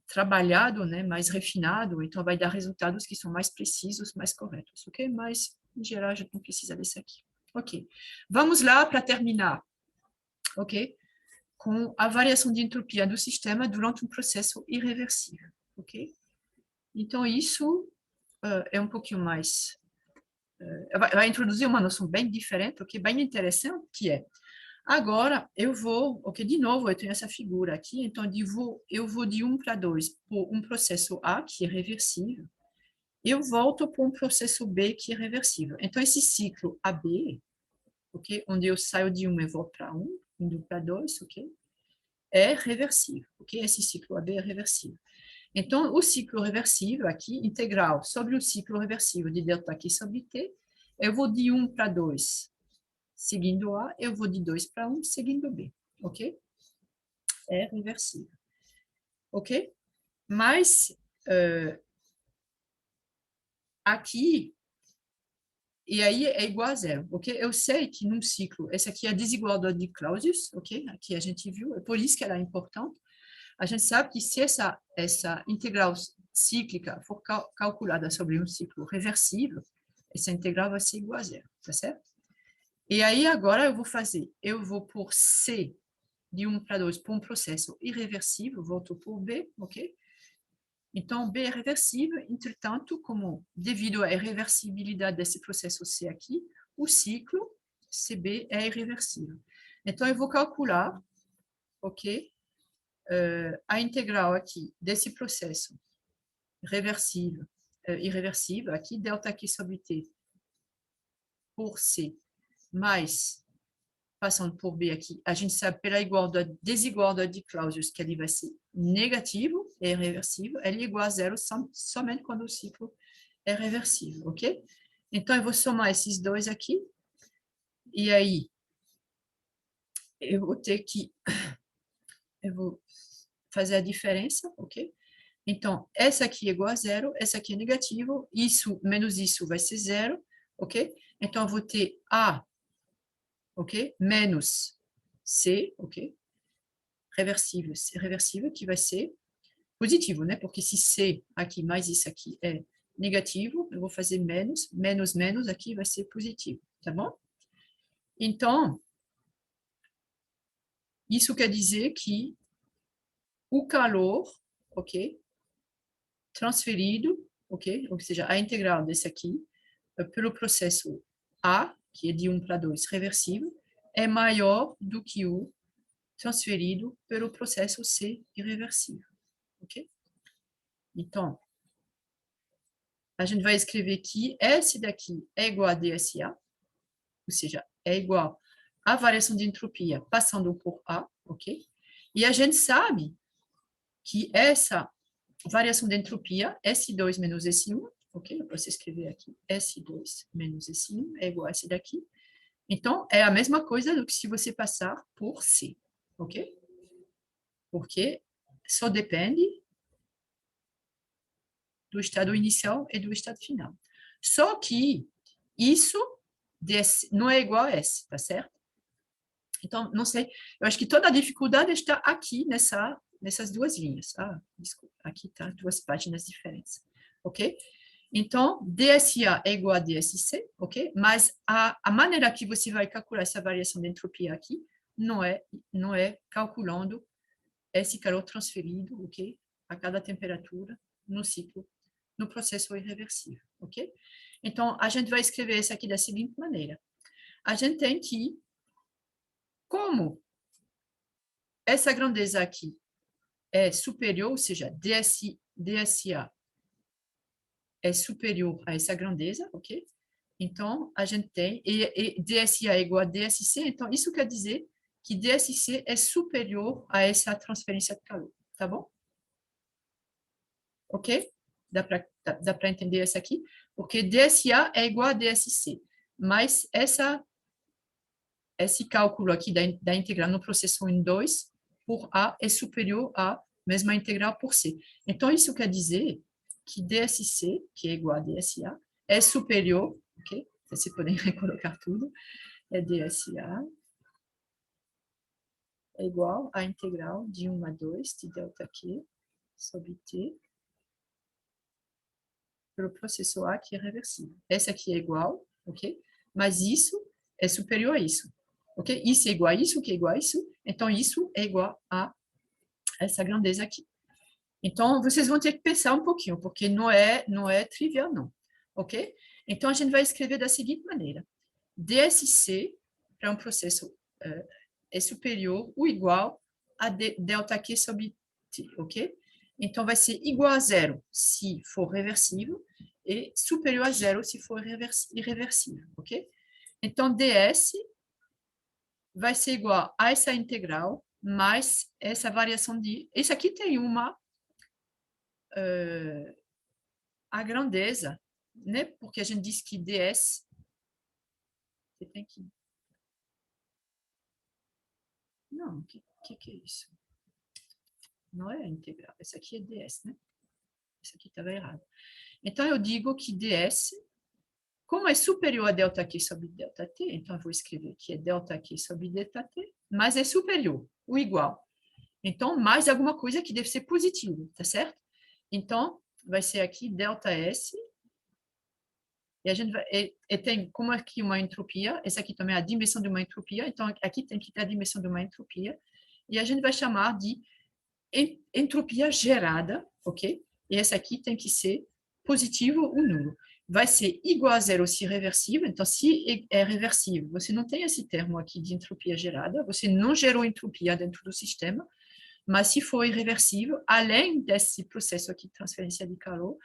trabalhado, né, mais refinado, então vai dar resultados que são mais precisos, mais corretos, ok? Mas, em geral, a gente não precisa desse aqui. Ok. Vamos lá para terminar, ok? Com a variação de entropia do sistema durante um processo irreversível, ok? Então, isso é um pouquinho mais... vai introduzir uma noção bem diferente, ok? Bem interessante, que é agora, eu vou, ok, de novo, eu tenho essa figura aqui, então eu vou de 1 para 2 por um processo A, que é reversível, eu volto para um processo B, que é reversível. Então, esse ciclo AB, ok, onde eu saio de 1 e vou para 1, indo para 2, ok, é reversível, ok? Esse ciclo AB é reversível. Então, o ciclo reversível aqui, integral sobre o ciclo reversível de ΔQ sobre T, eu vou de 1 para 2, seguindo A, eu vou de 2 para 1, seguindo B, ok? É reversível, ok? Mas, aqui, e aí é igual a zero, ok? Eu sei que num ciclo, essa aqui é a desigualdade de Clausius, ok? Aqui a gente viu, é por isso que ela é importante. A gente sabe que se essa integral cíclica for calculada sobre um ciclo reversível, essa integral vai ser igual a zero, tá certo? E aí agora eu vou por C de 1 para 2 por um processo irreversível, volto por B, ok? Então, B é reversível, entretanto, como devido à irreversibilidade desse processo C aqui, o ciclo CB é irreversível. Então, eu vou calcular, ok, a integral aqui desse processo reversível, irreversível, aqui, ΔQ sobre T por C, mais passando por B aqui, a gente sabe pela desigualdade de Clausius que ele vai ser negativo, é irreversível, ele é igual a zero somente quando o ciclo é reversível, ok? Então, eu vou somar esses dois aqui, e aí eu vou ter que... Eu vou fazer a diferença, ok? Então, essa aqui é igual a zero, essa aqui é negativo, isso menos isso vai ser zero, ok? Então, eu vou ter A, ok? Menos C, ok? Reversível, que vai ser positivo, né? Porque se C aqui mais isso aqui é negativo, eu vou fazer menos, menos, menos, aqui vai ser positivo, tá bom? Então, isso quer dizer que o calor, ok? Transferido, ok? Ou seja, a integral desse aqui, pelo processo A, que é de 1 para 2 reversível, é maior do que o transferido pelo processo C irreversível, ok? Então, a gente vai escrever que S daqui é igual a dSA, ou seja, é igual à variação de entropia passando por A, ok? E a gente sabe que essa variação de entropia, S2 menos S1, ok? Eu posso escrever aqui, S2 menos S1 é igual a esse daqui. Então, é a mesma coisa do que se você passar por C, ok? Porque só depende do estado inicial e do estado final. Só que isso não é igual a S, tá certo? Então, não sei, eu acho que toda a dificuldade está aqui nessas duas linhas. Ah, desculpa, aqui tá duas páginas diferentes, ok? Então, DSA é igual a DSC, ok? Mas a maneira que você vai calcular essa variação de entropia aqui não é calculando esse calor transferido, ok? A cada temperatura no ciclo, no processo irreversível, ok? Então, a gente vai escrever isso aqui da seguinte maneira. A gente tem que, como essa grandeza aqui é superior, ou seja, DSA é superior a essa grandeza, ok? Então, a gente tem, e DSA é igual a DSC, então isso quer dizer que DSC é superior a essa transferência de calor, tá bom? Ok? Dá para entender essa aqui? Porque DSA é igual a DSC, mas esse cálculo aqui da integral no processo em 2 por A é superior à mesma integral por C. Então, isso quer dizer que DSC, que é igual a DSA, é superior, ok? Vocês podem recolocar tudo, é DSA é igual à integral de 1 a 2 de ΔQ sobre T pelo processo A, que é reversível. Essa aqui é igual, ok? Mas isso é superior a isso, ok? Isso é igual a isso, que é igual a isso, então isso é igual a essa grandeza aqui. Então, vocês vão ter que pensar um pouquinho, porque não é trivial, não, ok? Então, a gente vai escrever da seguinte maneira. DSC, para um processo, é superior ou igual a ΔQ sobre T, ok? Então, vai ser igual a zero se for reversível e superior a zero se for irreversível, ok? Então, ds vai ser igual a essa integral mais essa variação de... Esse aqui tem a grandeza, né? Porque a gente diz que ds... Você tem que... Não, o que é isso? Não é a integral. Essa aqui é ds, né? Isso aqui estava errado. Então, eu digo que ds, como é superior a ΔQ sobre ΔT, então eu vou escrever que é ΔQ sobre ΔT, mas é superior, o igual. Então, mais alguma coisa que deve ser positivo, tá certo? Então, vai ser aqui ΔS, e a gente vai, tem como aqui uma entropia, essa aqui também é a dimensão de uma entropia, então aqui tem que ter a dimensão de uma entropia, e a gente vai chamar de entropia gerada, ok? E essa aqui tem que ser positivo ou nulo. Vai ser igual a zero se reversível, então se é reversível, você não tem esse termo aqui de entropia gerada, você não gerou entropia dentro do sistema, mas se for irreversível, além desse processo aqui de transferência de calor,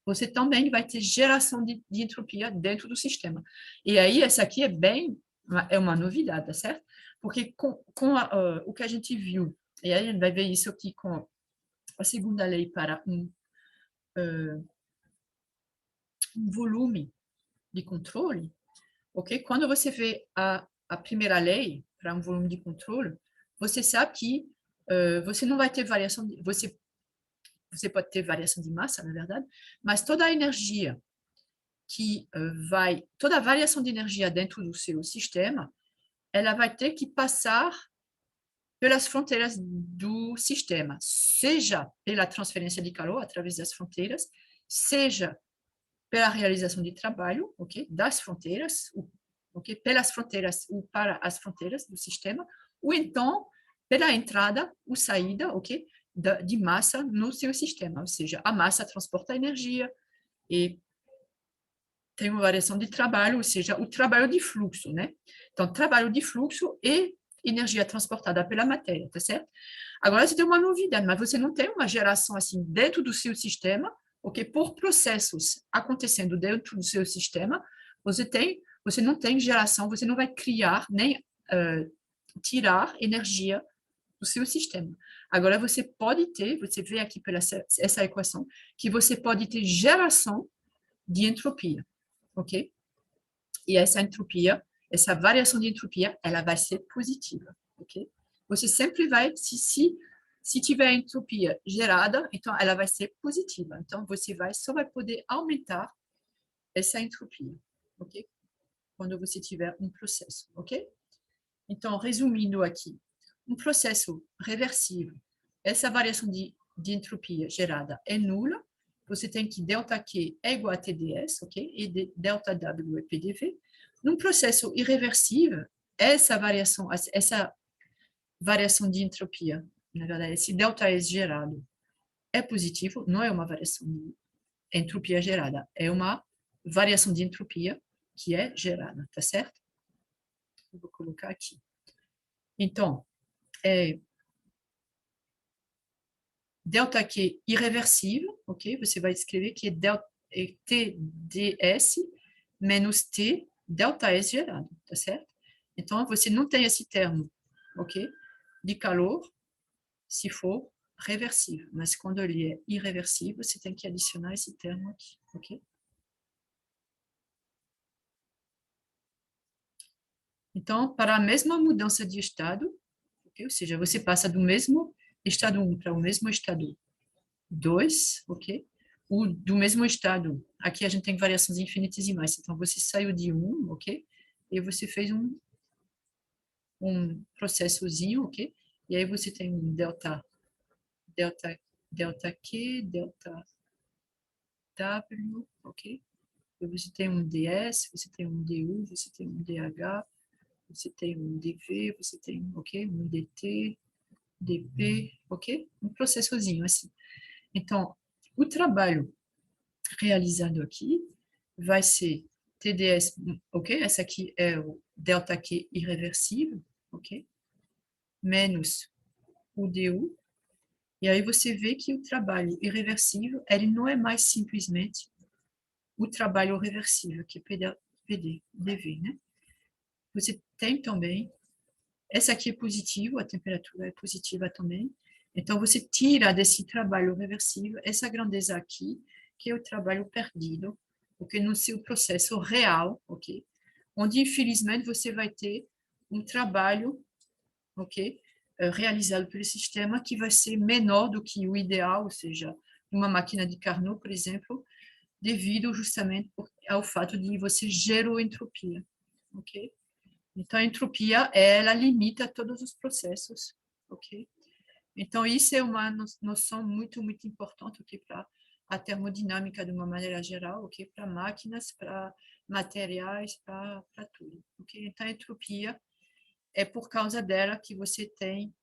você também vai ter geração de entropia dentro do sistema. E aí, essa aqui é uma novidade, tá certo? Porque com o que a gente viu, e aí a gente vai ver isso aqui com a segunda lei para um um volume de controle, ok? Quando você vê a primeira lei para um volume de controle, você sabe que você não vai ter variação, você pode ter variação de massa, na verdade, mas toda a energia toda a variação de energia dentro do seu sistema, ela vai ter que passar pelas fronteiras do sistema, seja pela transferência de calor através das fronteiras, seja pela realização de trabalho, ok, das fronteiras, ok, pelas fronteiras ou para as fronteiras do sistema, ou então pela entrada ou saída, ok, de massa no seu sistema, ou seja, a massa transporta energia e tem uma variação de trabalho, ou seja, o trabalho de fluxo, né? Então, trabalho de fluxo e energia transportada pela matéria, tá certo? Agora, você tem uma novidade, mas você não tem uma geração assim dentro do seu sistema, ok? Por processos acontecendo dentro do seu sistema, você não tem geração, você não vai criar nem tirar energia do seu sistema. Agora, você pode ter, você vê aqui pela essa equação, que você pode ter geração de entropia, ok? E essa entropia, essa variação de entropia, ela vai ser positiva, ok? Você sempre vai, se tiver entropia gerada, então ela vai ser positiva. Então, você só vai poder aumentar essa entropia, ok? Quando você tiver um processo, ok? Então, resumindo aqui, um processo reversível, essa variação de entropia gerada é nula, você tem que ΔQ é igual a TdS, ok? E ΔW é PDV. Num processo irreversível, essa variação de entropia, na verdade, esse ΔS gerado é positivo, não é uma variação de entropia gerada, é uma variação de entropia que é gerada, tá certo? Eu vou colocar aqui. Então, ΔQ irreversível, ok? Você vai escrever que é TdS menos T ΔS gerado, tá certo? Então, você não tem esse termo, ok? De calor, se for reversível. Mas quando ele é irreversível, você tem que adicionar esse termo aqui, ok? Então, para a mesma mudança de estado, okay? Ou seja, você passa do mesmo estado 1 para o mesmo estado 2, ok? O do mesmo estado, aqui a gente tem variações infinitesimais, então você saiu de 1, ok? E você fez um processozinho, ok? E aí você tem um delta Q, delta W, ok? E você tem um ds, você tem um du, você tem um dh, você tem um dv, você tem, ok? Um dt, dp, ok? Um processozinho assim. Então, o trabalho realizado aqui vai ser TdS, ok? Essa aqui é o ΔQ irreversível, ok? Menos o du. E aí você vê que o trabalho irreversível, ele não é mais simplesmente o trabalho reversível, que é PD, dV, né? Você tem também, essa aqui é positivo, a temperatura é positiva também. Então, você tira desse trabalho reversível essa grandeza aqui, que é o trabalho perdido, porque no seu processo real, ok? Onde, infelizmente, você vai ter um trabalho, ok? Realizado pelo sistema que vai ser menor do que o ideal, ou seja, uma máquina de Carnot, por exemplo, devido justamente ao fato de você gerou entropia, ok? Então, a entropia, ela limita todos os processos, ok? Então, isso é uma noção muito, muito importante, ok? Para a termodinâmica de uma maneira geral, ok? Para máquinas, para materiais, para tudo, ok? Então, a entropia é por causa dela que você tem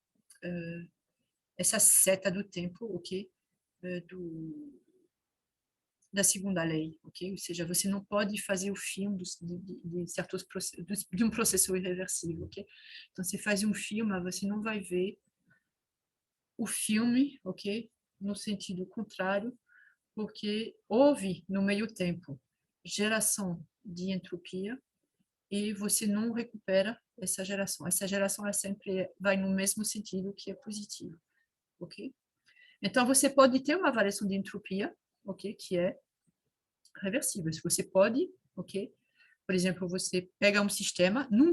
essa seta do tempo, ok? Da segunda lei, ok? Ou seja, você não pode fazer o filme de certos processos, de um processo irreversível, ok? Então, você faz um filme, mas você não vai ver o filme, ok? No sentido contrário, porque houve, no meio tempo, geração de entropia e você não recupera essa geração. Essa geração ela sempre vai no mesmo sentido que é positivo, ok? Então, você pode ter uma variação de entropia, ok? Que é reversíveis. Você pode, ok? Por exemplo, você pega um sistema, num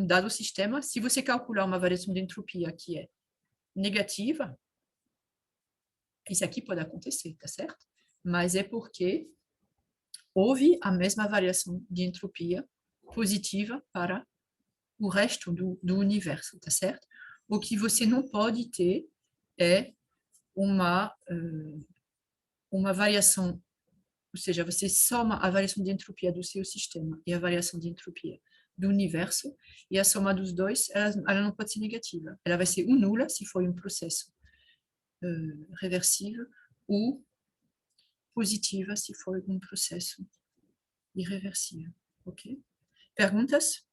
dado sistema, se você calcular uma variação de entropia que é negativa, isso aqui pode acontecer, tá certo? Mas é porque houve a mesma variação de entropia positiva para o resto do universo, tá certo? O que você não pode ter é uma variação, ou seja, você soma a variação de entropia do seu sistema e a variação de entropia do universo, e a soma dos dois, ela não pode ser negativa. Ela vai ser ou nula, se for um processo reversível, ou positiva, se for um processo irreversível. Ok? Perguntas?